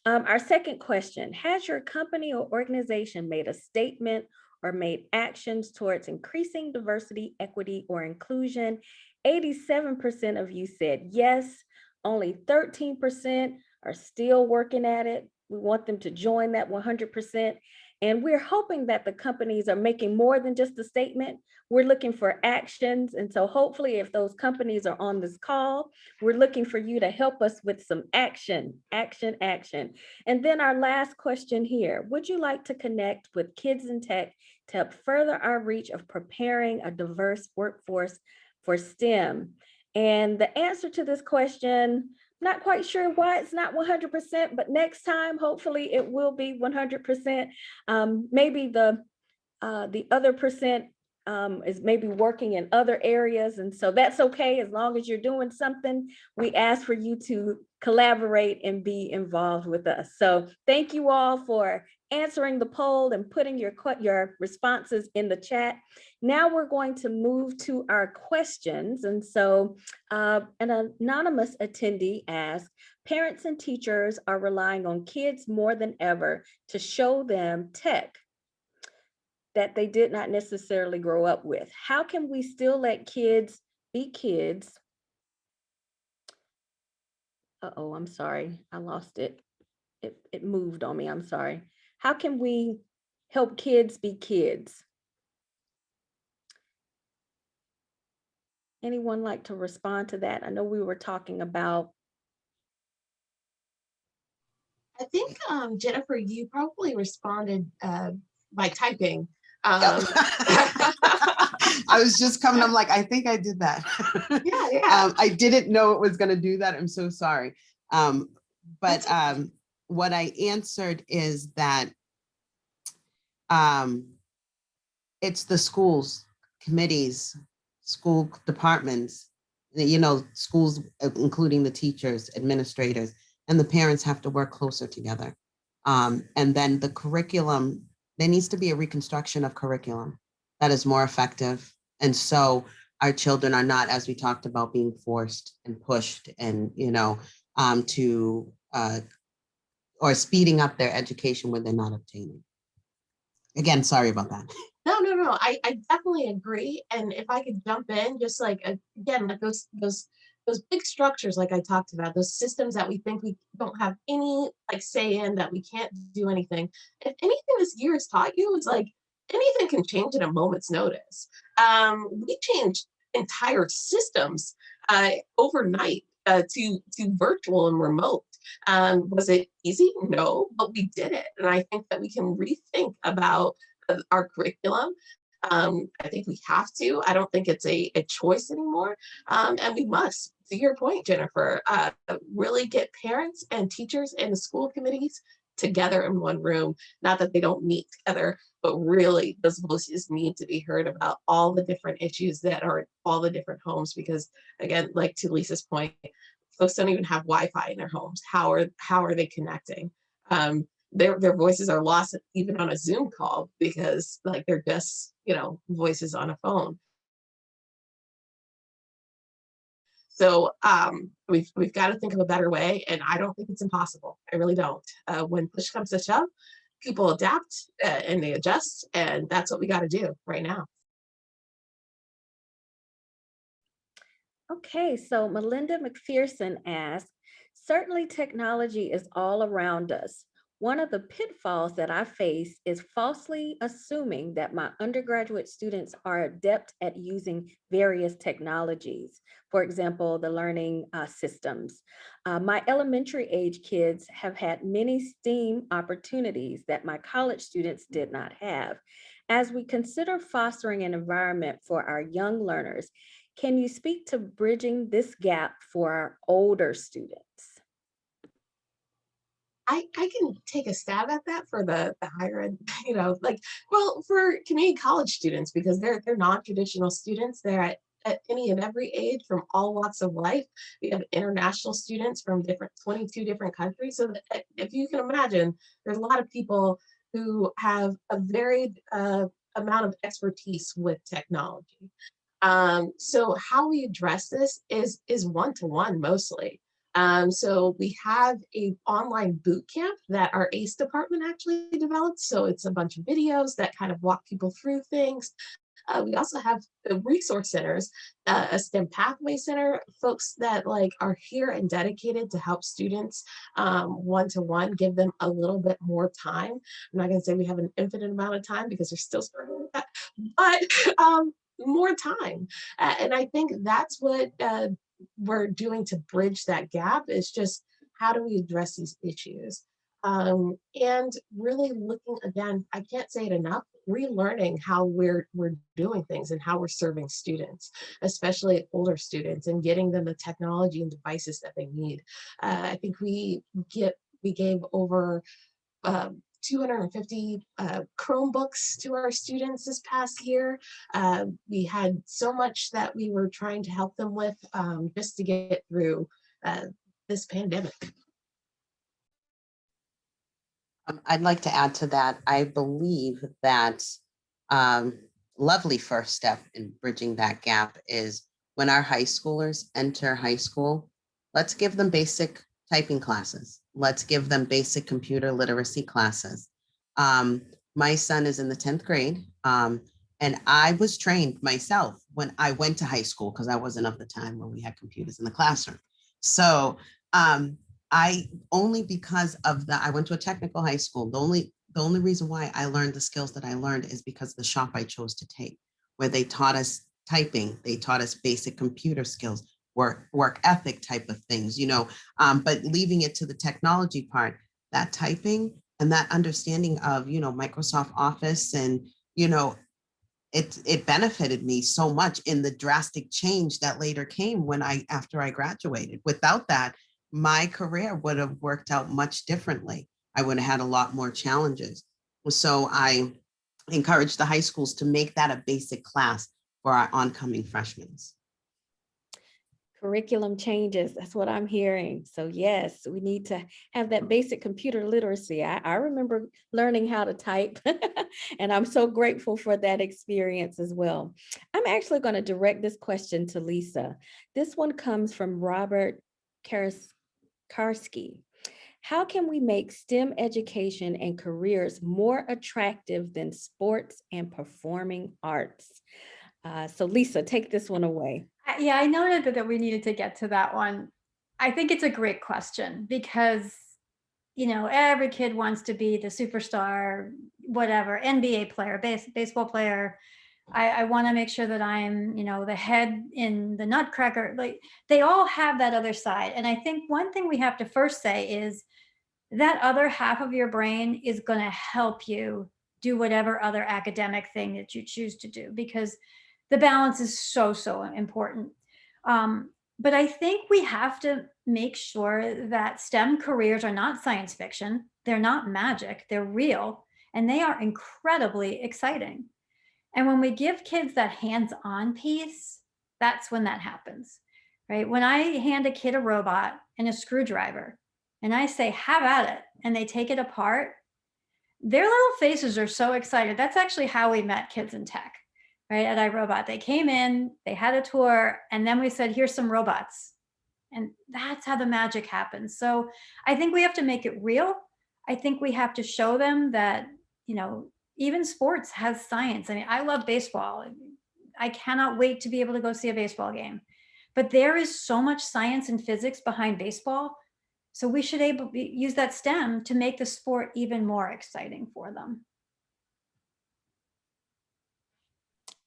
Our second question, has your company or organization made a statement or made actions towards increasing diversity, equity, or inclusion? 87% of you said yes. Only 13% are still working at it. We want them to join that 100%. And we're hoping that the companies are making more than just a statement. We're looking for actions. And so hopefully if those companies are on this call, we're looking for you to help us with some action. And then our last question here, would you like to connect with Kids in Tech to help further our reach of preparing a diverse workforce for STEM? And the answer to this question, not quite sure why it's not 100%, but next time, hopefully it will be 100%. Maybe the other percent is maybe working in other areas. And so that's okay, as long as you're doing something, we ask for you to collaborate and be involved with us. So thank you all for answering the poll and putting your responses in the chat. Now we're going to move to our questions. And so an anonymous attendee asked, parents and teachers are relying on kids more than ever to show them tech that they did not necessarily grow up with. How can we still let kids be kids? Uh-oh, I'm sorry, I lost it. It moved on me, I'm sorry. How can we help kids be kids? Anyone like to respond to that? I know we were talking about. I think, Jennifer, you probably responded by typing. Yep. I was just coming, I'm like, I think I did that. Yeah. I didn't know it was going to do that. I'm so sorry. But what I answered is that it's the schools, committees, school departments, schools, including the teachers, administrators, and the parents have to work closer together. And then the curriculum, there needs to be a reconstruction of curriculum that is more effective. And so our children are not, as we talked about, being forced and pushed and, or speeding up their education when they're not obtaining. Again, sorry about that. No. I definitely agree. And if I could jump in, just like, again, like those big structures, like I talked about, those systems that we think we don't have any say in, that we can't do anything. If anything this year has taught you, is like anything can change at a moment's notice. We changed entire systems overnight to virtual and remote. Was it easy? No, but we did it. And I think that we can rethink about our curriculum. I think we have to. I don't think it's a choice anymore. And we must, to your point, Jennifer, really get parents and teachers and the school committees together in one room. Not that they don't meet together, but really those voices need to be heard about all the different issues that are in all the different homes. Because again, like to Lisa's point, folks don't even have Wi-Fi in their homes. How are they connecting? Their voices are lost even on a Zoom call because they're just, voices on a phone. So we've got to think of a better way, and I don't think it's impossible. I really don't. When push comes to shove, people adapt and they adjust, and that's what we got to do right now. Okay, so Melinda McPherson asked, certainly technology is all around us. One of the pitfalls that I face is falsely assuming that my undergraduate students are adept at using various technologies. For example, the learning systems. My elementary age kids have had many STEAM opportunities that my college students did not have. As we consider fostering an environment for our young learners, Can you speak to bridging this gap for our older students? I can take a stab at that for the higher ed, like, well, for community college students, because they're non-traditional students. They're at any and every age from all walks of life. We have international students from 22 different countries. So that, if you can imagine, there's a lot of people who have a varied amount of expertise with technology. So how we address this is one-to-one mostly. So we have a online boot camp that our ACE department actually developed. So it's a bunch of videos that kind of walk people through things. We also have the resource centers, a STEM pathway center, folks that like are here and dedicated to help students one-to-one, give them a little bit more time. I'm not going to say we have an infinite amount of time because they're still struggling with that, but more time. And I think that's what we're doing to bridge that gap, is just how do we address these issues? And really looking again, I can't say it enough, relearning how we're doing things and how we're serving students, especially older students, and getting them the technology and devices that they need. I think we gave over 250 Chromebooks to our students this past year. We had so much that we were trying to help them with, just to get through this pandemic. I'd like to add to that. I believe that um, lovely first step in bridging that gap is when our high schoolers enter high school, let's give them basic typing classes. Let's give them basic computer literacy classes. My son is in the 10th grade, and I was trained myself when I went to high school because I wasn't of the time when we had computers in the classroom. So I only because of that, I went to a technical high school. The only reason why I learned the skills that I learned is because of the shop I chose to take, where they taught us typing, they taught us basic computer skills, work ethic type of things, but leaving it to the technology part, that typing and that understanding of, Microsoft Office and, it benefited me so much in the drastic change that later came after I graduated. Without that, my career would have worked out much differently. I would have had a lot more challenges. So I encourage the high schools to make that a basic class for our oncoming freshmen. Curriculum changes, that's what I'm hearing. So yes, we need to have that basic computer literacy. I remember learning how to type and I'm so grateful for that experience as well. I'm actually going to direct this question to Lisa. This one comes from Robert Karski. How can we make STEM education and careers more attractive than sports and performing arts? So Lisa, take this one away. Yeah, I noted that we needed to get to that one. I think it's a great question because, every kid wants to be the superstar, whatever, NBA player, baseball player. I want to make sure that I'm, the head in the nutcracker. Like, they all have that other side. And I think one thing we have to first say is that other half of your brain is going to help you do whatever other academic thing that you choose to do, because the balance is so, so important. But I think we have to make sure that STEM careers are not science fiction. They're not magic. They're real, and they are incredibly exciting. And when we give kids that hands-on piece, that's when that happens, right? When I hand a kid a robot and a screwdriver and I say, have at it, and they take it apart, their little faces are so excited. That's actually how we met Kids in Tech, right? At iRobot. They came in, they had a tour, and then we said, here's some robots. And that's how the magic happens. So I think we have to make it real. I think we have to show them that, even sports has science. I mean, I love baseball. I cannot wait to be able to go see a baseball game. But there is so much science and physics behind baseball. So we should use that STEM to make the sport even more exciting for them.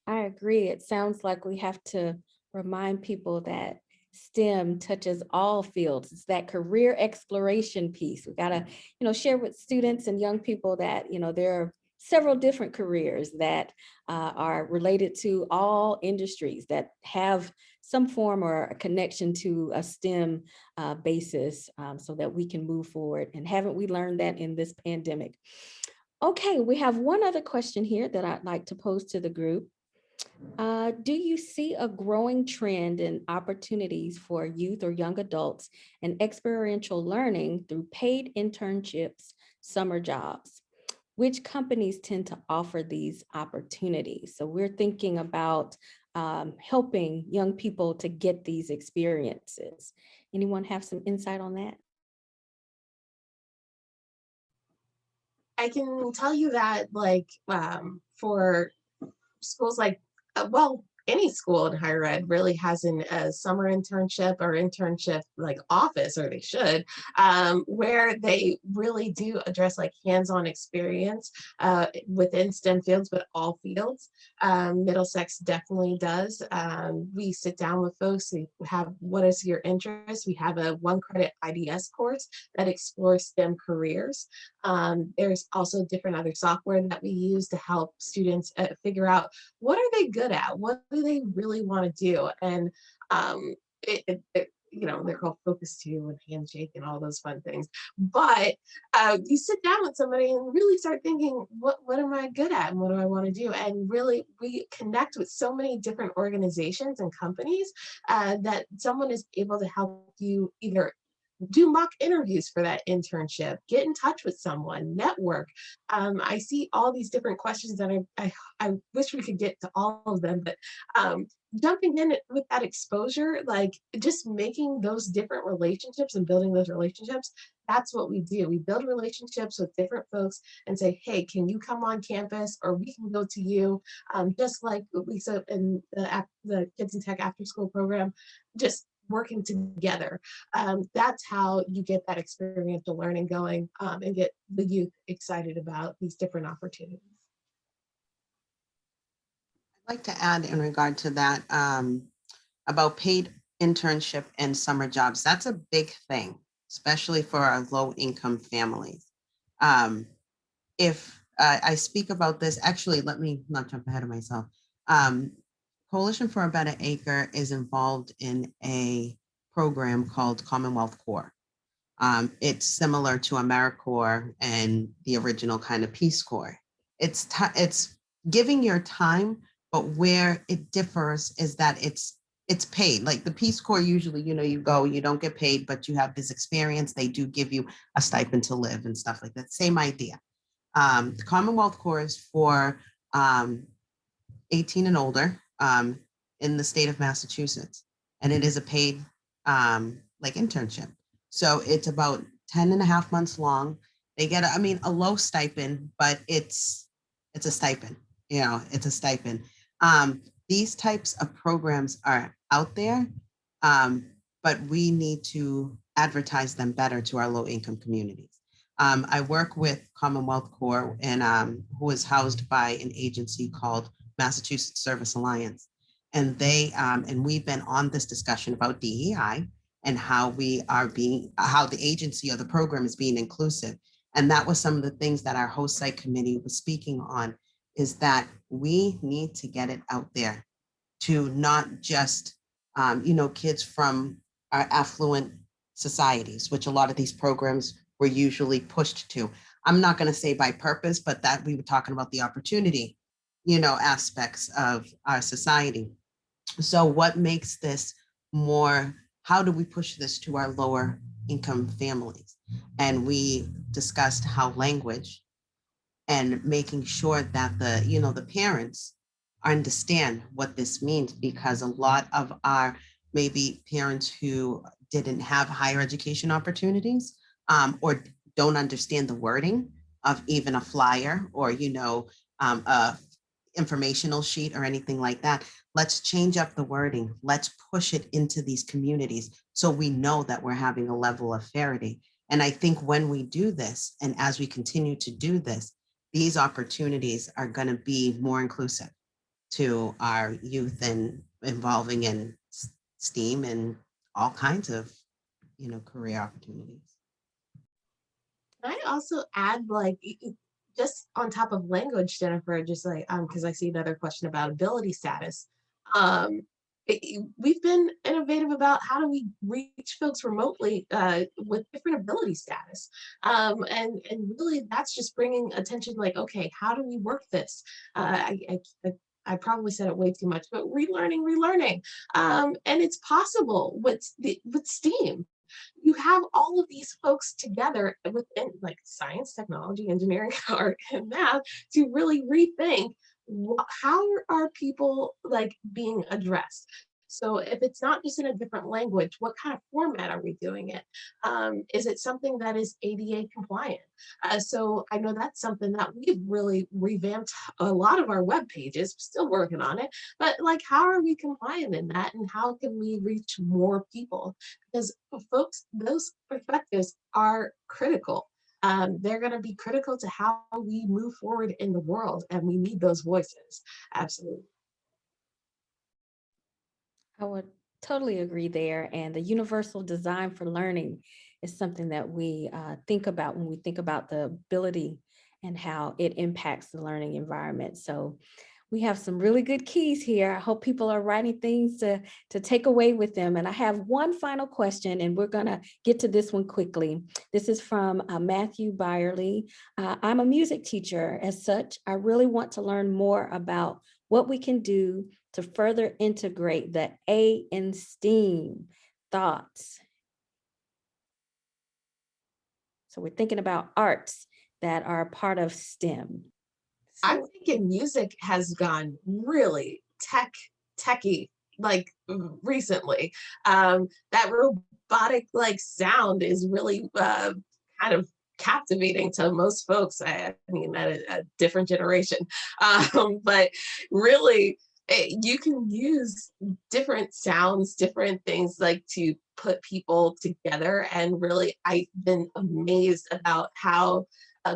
I agree. It sounds like we have to remind people that STEM touches all fields. It's that career exploration piece. We got to, share with students and young people that, there are several different careers that are related to all industries that have some form or a connection to a STEM basis, so that we can move forward. And haven't we learned that in this pandemic? Okay, we have one other question here that I'd like to pose to the group. Do you see a growing trend in opportunities for youth or young adults and experiential learning through paid internships, summer jobs? Which companies tend to offer these opportunities? So we're thinking about helping young people to get these experiences. Anyone have some insight on that? I can tell you that, like, for schools like, well, any school in higher ed really has a summer internship or internship like office, or they should, where they really do address like hands-on experience within STEM fields, but all fields. Middlesex definitely does. We sit down with folks. We have, what is your interest? We have a 1 credit IDS course that explores STEM careers. There's also different other software that we use to help students figure out what are they good at, what do they really want to do, and you know, they're called focus two and handshake and all those fun things. But you sit down with somebody and really start thinking, what am I good at and what do I want to do? And really, we connect with so many different organizations and companies that someone is able to help you either do mock interviews for that internship, get in touch with someone, network. I see all these different questions that I wish we could get to all of them, but jumping in with that exposure, like just making those different relationships and building those relationships, that's what we do. We build relationships with different folks and say, hey, can you come on campus or we can go to you? Just like we said in the Kids in Tech after school program, just working together. That's how you get that experiential learning going and get the youth excited about these different opportunities. I'd like to add in regard to that about paid internship and summer jobs. That's a big thing, especially for our low income families. If I speak about this, actually, let me not jump ahead of myself. Coalition for a Better Acre is involved in a program called Commonwealth Corps. It's similar to AmeriCorps and the original kind of Peace Corps. It's giving your time, but where it differs is that it's paid. Like the Peace Corps, usually, you know, you go, you don't get paid, but you have this experience. They do give you a stipend to live and stuff like that. Same idea. The Commonwealth Corps is for 18 and older in the state of Massachusetts, and it is a paid like internship. So it's about 10 and a half months long. They get, a low stipend, but it's a stipend, you know, it's a stipend. These types of programs are out there, but we need to advertise them better to our low income communities. I work with Commonwealth Corps and who is housed by an agency called Massachusetts Service Alliance. And and we've been on this discussion about DEI and how how the agency or the program is being inclusive. And that was some of the things that our host site committee was speaking on, is that we need to get it out there to not just, kids from our affluent societies, which a lot of these programs were usually pushed to. I'm not going to say by purpose, but that we were talking about the opportunity, aspects of our society. So what makes this more, how do we push this to our lower income families? And we discussed how language and making sure that the parents understand what this means, because a lot of our maybe parents who didn't have higher education opportunities or don't understand the wording of even a flyer or a informational sheet or anything like that. Let's change up the wording. Let's push it into these communities so we know that we're having a level of parity. And I think when we do this, and as we continue to do this, these opportunities are going to be more inclusive to our youth and involving in STEAM and all kinds of, career opportunities. I also add, like, just on top of language, Jennifer, just like, because I see another question about ability status. Um, we've been innovative about how do we reach folks remotely with different ability status. And really that's just bringing attention like, okay, how do we work this? I probably said it way too much, but relearning. And it's possible with STEAM. You have all of these folks together within like science, technology, engineering, art, and math to really rethink how are people like being addressed. So if it's not just in a different language, what kind of format are we doing it? Is it something that is ADA compliant? So I know that's something that we've really revamped a lot of our web pages, still working on it, but like how are we compliant in that and how can we reach more people? Because folks, those perspectives are critical. They're going to be critical to how we move forward in the world, and we need those voices. Absolutely. I would totally agree there. And the universal design for learning is something that we think about when we think about the ability and how it impacts the learning environment. So we have some really good keys here. I hope people are writing things to take away with them. And I have one final question, and we're going to get to this one quickly. This is from Matthew Byerly. I'm a music teacher. As such, I really want to learn more about what we can do to further integrate the A in STEAM. Thoughts? So we're thinking about arts that are part of STEM. I'm thinking music has gone really techy like recently. That robotic like sound is really kind of captivating to most folks. I mean, at a different generation, but really. You can use different sounds, different things like to put people together. And really, I've been amazed about how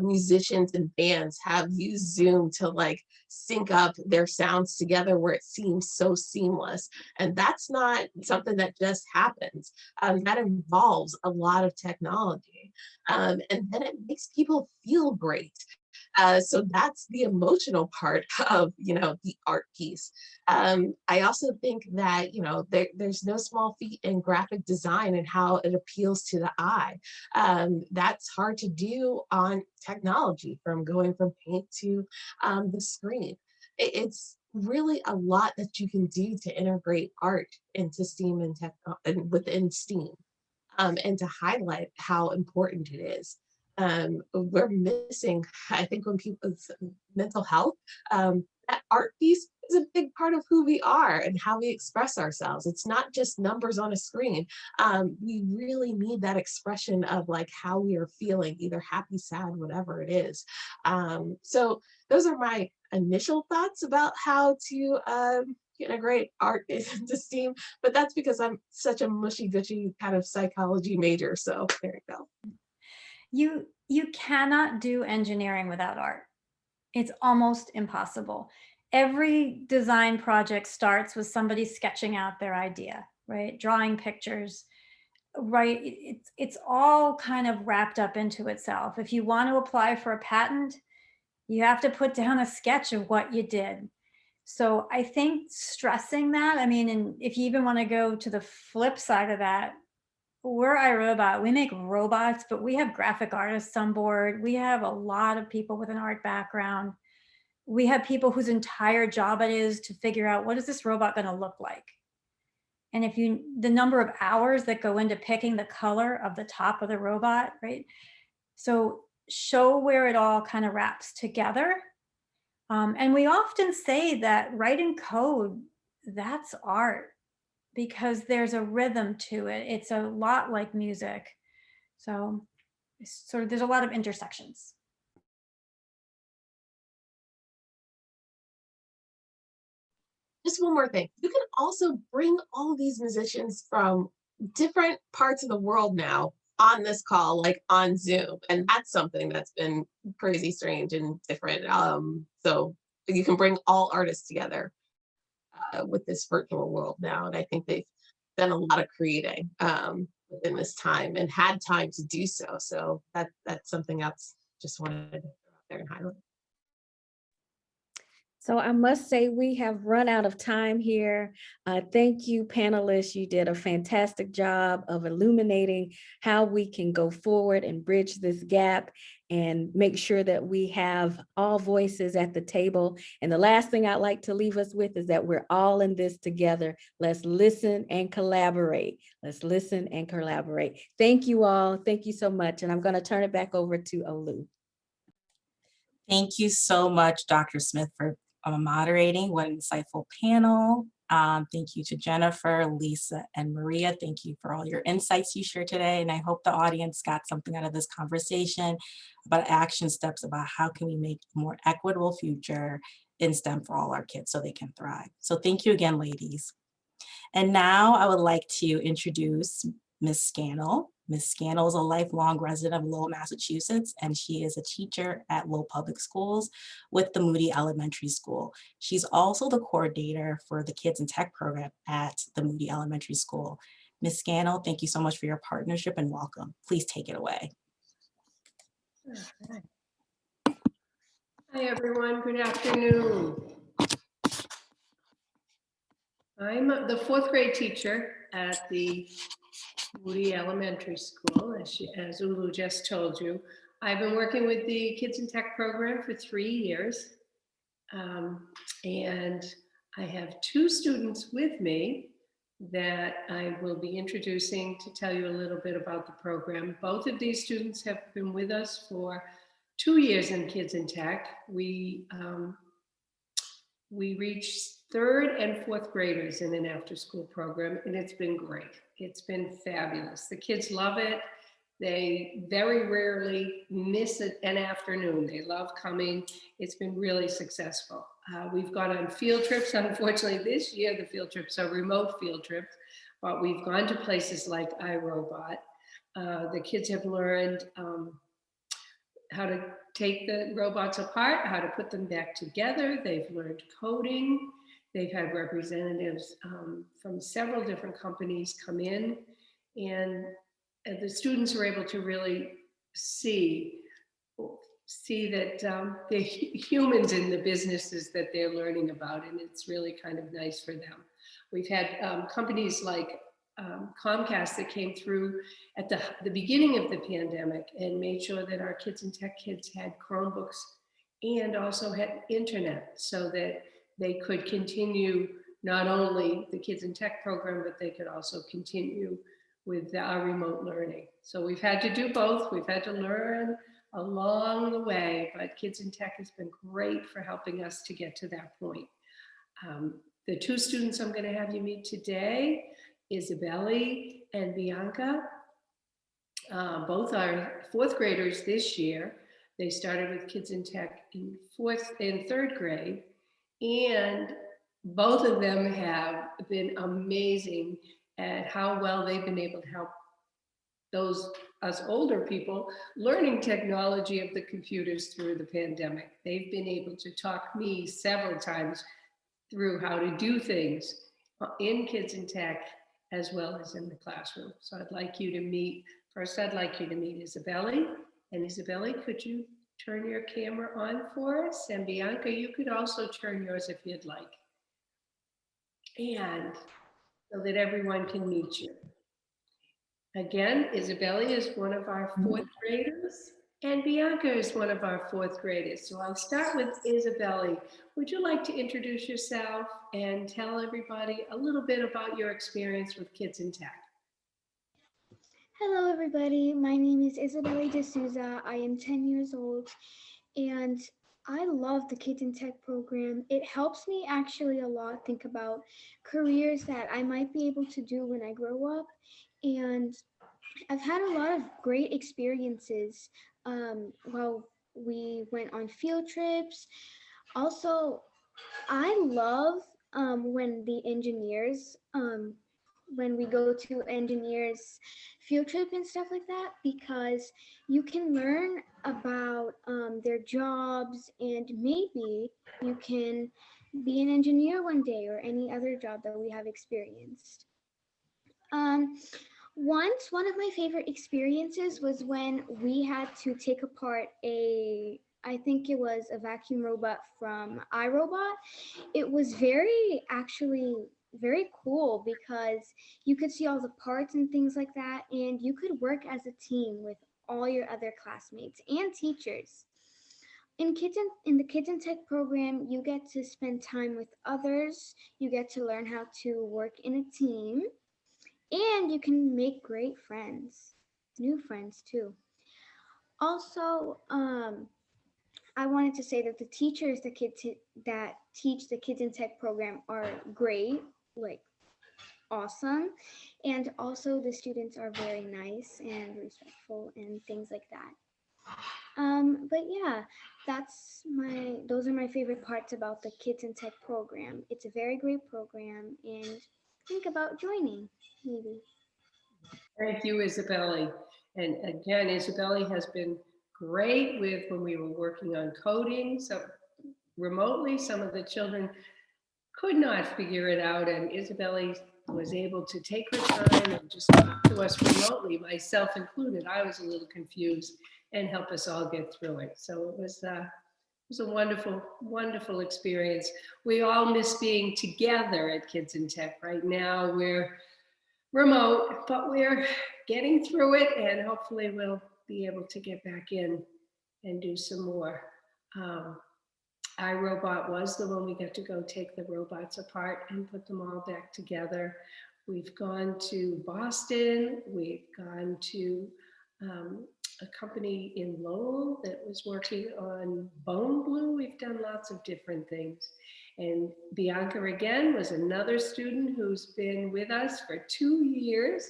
musicians and bands have used Zoom to like sync up their sounds together where it seems so seamless. And that's not something that just happens. That involves a lot of technology. And then it makes people feel great. So that's the emotional part of, the art piece. I also think that, there's no small feat in graphic design and how it appeals to the eye. That's hard to do on technology, from going from paint to the screen. It's really a lot that you can do to integrate art into STEAM and within STEAM, and to highlight how important it is. We're missing, I think, when people's mental health, that art piece is a big part of who we are and how we express ourselves. It's not just numbers on a screen. We really need that expression of like how we are feeling, either happy, sad, whatever it is. So those are my initial thoughts about how to integrate art into STEAM, but that's because I'm such a mushy-gushy kind of psychology major. So there you go. You cannot do engineering without art. It's almost impossible. Every design project starts with somebody sketching out their idea, right? Drawing pictures, right? It's all kind of wrapped up into itself. If you want to apply for a patent, you have to put down a sketch of what you did. So I think stressing that, I mean, and if you even want to go to the flip side of that, we're iRobot. We make robots, but we have graphic artists on board. We have a lot of people with an art background. We have people whose entire job it is to figure out what is this robot going to look like. And if the number of hours that go into picking the color of the top of the robot, right? So show where it all kind of wraps together. And we often say that writing code, that's art, because there's a rhythm to it. It's a lot like music. So there's a lot of intersections. Just one more thing. You can also bring all of these musicians from different parts of the world now on this call, like on Zoom. And that's something that's been crazy strange and different. So you can bring all artists together with this virtual world now. And I think they've done a lot of creating within this time and had time to do so. So that's something else just wanted to there in Highland. So I must say we have run out of time here. Thank you, panelists. You did a fantastic job of illuminating how we can go forward and bridge this gap and make sure that we have all voices at the table. And the last thing I'd like to leave us with is that we're all in this together. Let's listen and collaborate. Let's listen and collaborate. Thank you all. Thank you so much. And I'm going to turn it back over to Olu. Thank you so much, Dr. Smith, for moderating. What an insightful panel. Thank you to Jennifer, Lisa, and Maria. Thank you for all your insights you shared today. And I hope the audience got something out of this conversation about action steps about how can we make a more equitable future in STEM for all our kids so they can thrive. So thank you again, ladies. And now I would like to introduce Ms. Scannell. Ms. Scannell is a lifelong resident of Lowell, Massachusetts, and she is a teacher at Lowell Public Schools with the Moody Elementary School. She's also the coordinator for the Kids in Tech program at the Moody Elementary School. Ms. Scannell, thank you so much for your partnership and welcome. Please take it away. Hi, everyone. Good afternoon. I'm the fourth grade teacher at the Moody Elementary School, as Ulu just told you. I've been working with the Kids in Tech program for 3 years. And I have 2 students with me that I will be introducing to tell you a little bit about the program. Both of these students have been with us for 2 years in Kids in Tech. We reach 3rd and 4th graders in an after-school program, and it's been great. It's been fabulous. The kids love it. They very rarely miss an afternoon. They love coming. It's been really successful. We've gone on field trips. Unfortunately, this year, the field trips are remote field trips, but we've gone to places like iRobot. The kids have learned how to take the robots apart, how to put them back together. They've learned coding. They've had representatives from several different companies come in, and the students are able to really see that they're humans in the businesses that they're learning about, and it's really kind of nice for them. We've had companies like Comcast that came through at the beginning of the pandemic and made sure that our Kids in Tech kids had Chromebooks and also had internet so that they could continue not only the Kids in Tech program, but they could also continue with our remote learning. So we've had to do both. We've had to learn along the way, but Kids in Tech has been great for helping us to get to that point. The 2 students I'm going to have you meet today, Isabelle and Bianca, both are 4th graders this year. They started with Kids in Tech in 3rd grade, and both of them have been amazing at how well they've been able to help us older people learning technology of the computers through the pandemic. They've been able to talk me several times through how to do things in Kids in Tech as well as in the classroom. So I'd like you to meet Isabelle. And Isabelle, could you turn your camera on for us? And Bianca, you could also turn yours if you'd like. And so that everyone can meet you. Again, Isabelle is one of our 4th graders, and Bianca is one of our 4th graders. So I'll start with Isabelle. Would you like to introduce yourself and tell everybody a little bit about your experience with Kids in Tech? Hello, everybody. My name is Isabelle D'Souza. I am 10 years old, and I love the Kids in Tech program. It helps me actually a lot think about careers that I might be able to do when I grow up. And I've had a lot of great experiences while we went on field trips. Also, I love when the engineers, when we go to engineers field trip and stuff like that, because you can learn about their jobs, and maybe you can be an engineer one day or any other job that we have experienced. Once, one of my favorite experiences was when we had to take apart a I think it was a vacuum robot from iRobot. It was very, actually, very cool because you could see all the parts and things like that, and you could work as a team with all your other classmates and teachers. In the Kids in Tech program, you get to spend time with others, you get to learn how to work in a team, and you can make great friends, new friends too. Also, I wanted to say that the teachers that teach the Kids in Tech program are great, like awesome, and also the students are very nice and respectful and things like that. But yeah, those are my favorite parts about the Kids in Tech program. It's a very great program, and think about joining, maybe. Thank you, Isabelli. And again, Isabelli has been great with when we were working on coding. So remotely, some of the children could not figure it out, and Isabelli was able to take her time and just talk to us remotely, myself included. I was a little confused, and help us all get through it. So it was a wonderful, wonderful experience. We all miss being together at Kids in Tech. Right now, we're remote, but we're getting through it, and hopefully we'll be able to get back in and do some more. iRobot was the one we got to go take the robots apart and put them all back together. We've gone to Boston. We've gone to a company in Lowell that was working on bone glue. We've done lots of different things. And Bianca again was another student who's been with us for 2 years.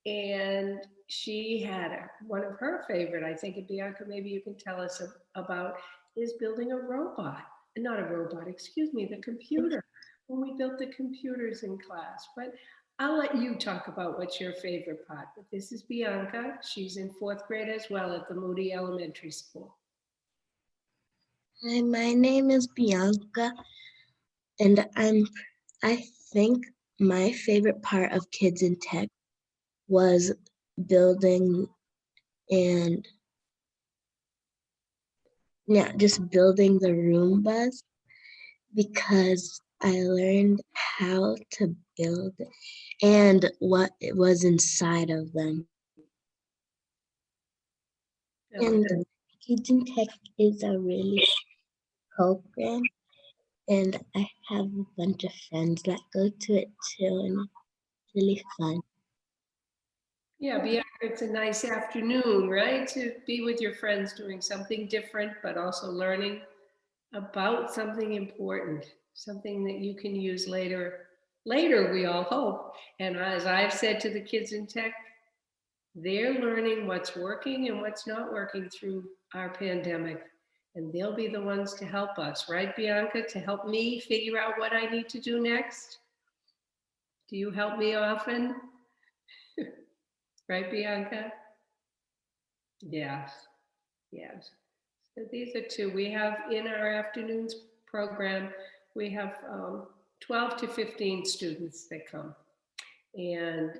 And she had one of her favorite, I think, and Bianca, maybe you can tell us about, is building a robot. Not a robot, excuse me, the computer. When we built the computers in class. But I'll let you talk about what's your favorite part. But this is Bianca. She's in 4th grade as well at the Moody Elementary School. Hi, my name is Bianca, and I think my favorite part of Kids in Tech was building and just building the Roombas because I learned how to build and what it was inside of them. And Kids in Tech is a really program, and I have a bunch of friends that go to it too, and it's really fun. Yeah, Bianca, it's a nice afternoon, right? To be with your friends doing something different, but also learning about something important, something that you can use later, we all hope. And as I've said to the Kids in Tech, they're learning what's working and what's not working through our pandemic. And they'll be the ones to help us, right, Bianca, to help me figure out what I need to do next? Do you help me often? Right, Bianca? Yes, yes. So these are two. We have in our afternoons program, we have 12 to 15 students that come. And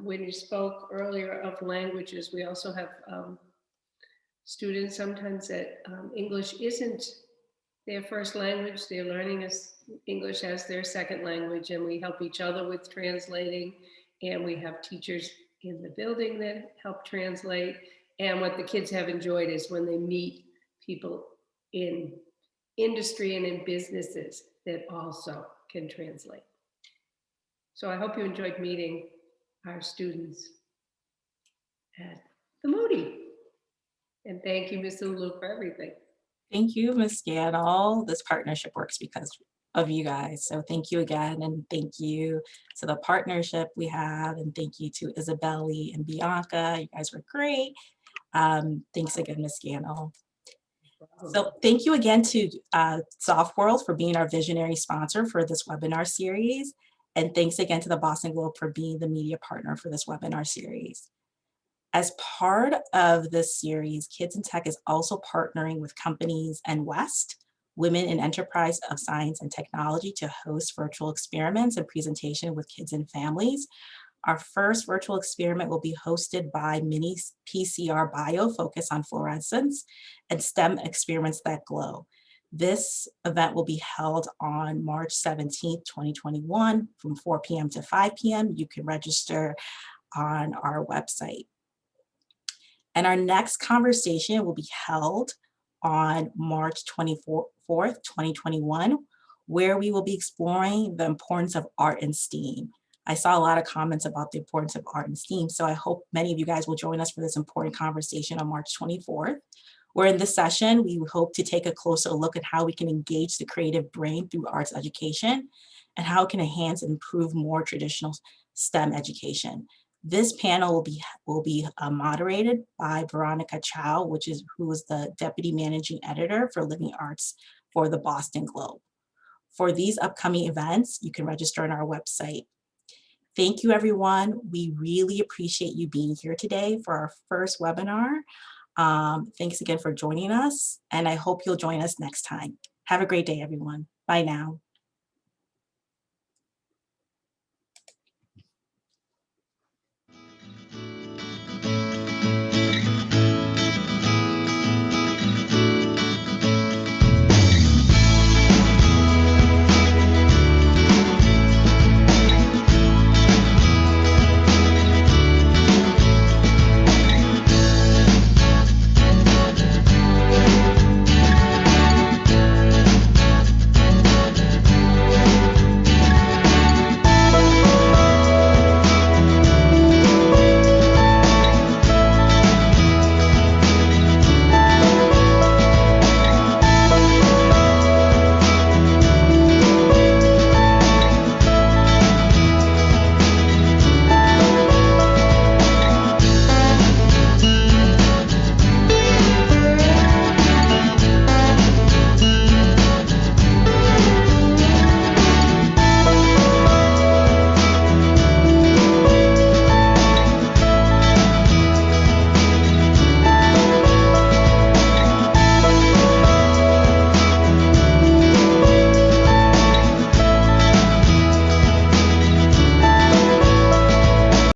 when you spoke earlier of languages, we also have students sometimes that English isn't their first language. They're learning English as their second language, and we help each other with translating. And we have teachers in the building that help translate. And what the kids have enjoyed is when they meet people in industry and in businesses that also can translate. So I hope you enjoyed meeting our students at the Moody. And thank you, Ms. Lulu, for everything. Thank you, Ms. Scannell. This partnership works because of you guys. So thank you again, and thank you to the partnership we have, and thank you to Isabelli and Bianca. You guys were great. Thanks again, Ms. Scannell. So thank you again to SoftWorld for being our visionary sponsor for this webinar series. And thanks again to the Boston Globe for being the media partner for this webinar series. As part of this series, Kids in Tech is also partnering with companies and West, Women in Enterprise of Science and Technology, to host virtual experiments and presentation with kids and families. Our first virtual experiment will be hosted by Mini PCR Bio, focused on fluorescence and STEM experiments that glow. This event will be held on March 17th, 2021 from 4 p.m. to 5 p.m. You can register on our website. And our next conversation will be held on March 24th, 2021, where we will be exploring the importance of art and STEAM. I saw a lot of comments about the importance of art and STEAM, so I hope many of you guys will join us for this important conversation on March 24th. Where in this session, we hope to take a closer look at how we can engage the creative brain through arts education and how it can enhance and improve more traditional STEM education. This panel will be moderated by Veronica Chow, who is the Deputy Managing Editor for Living Arts for the Boston Globe. For these upcoming events, you can register on our website. Thank you, everyone. We really appreciate you being here today for our first webinar. Thanks again for joining us, and I hope you'll join us next time. Have a great day, everyone. Bye now.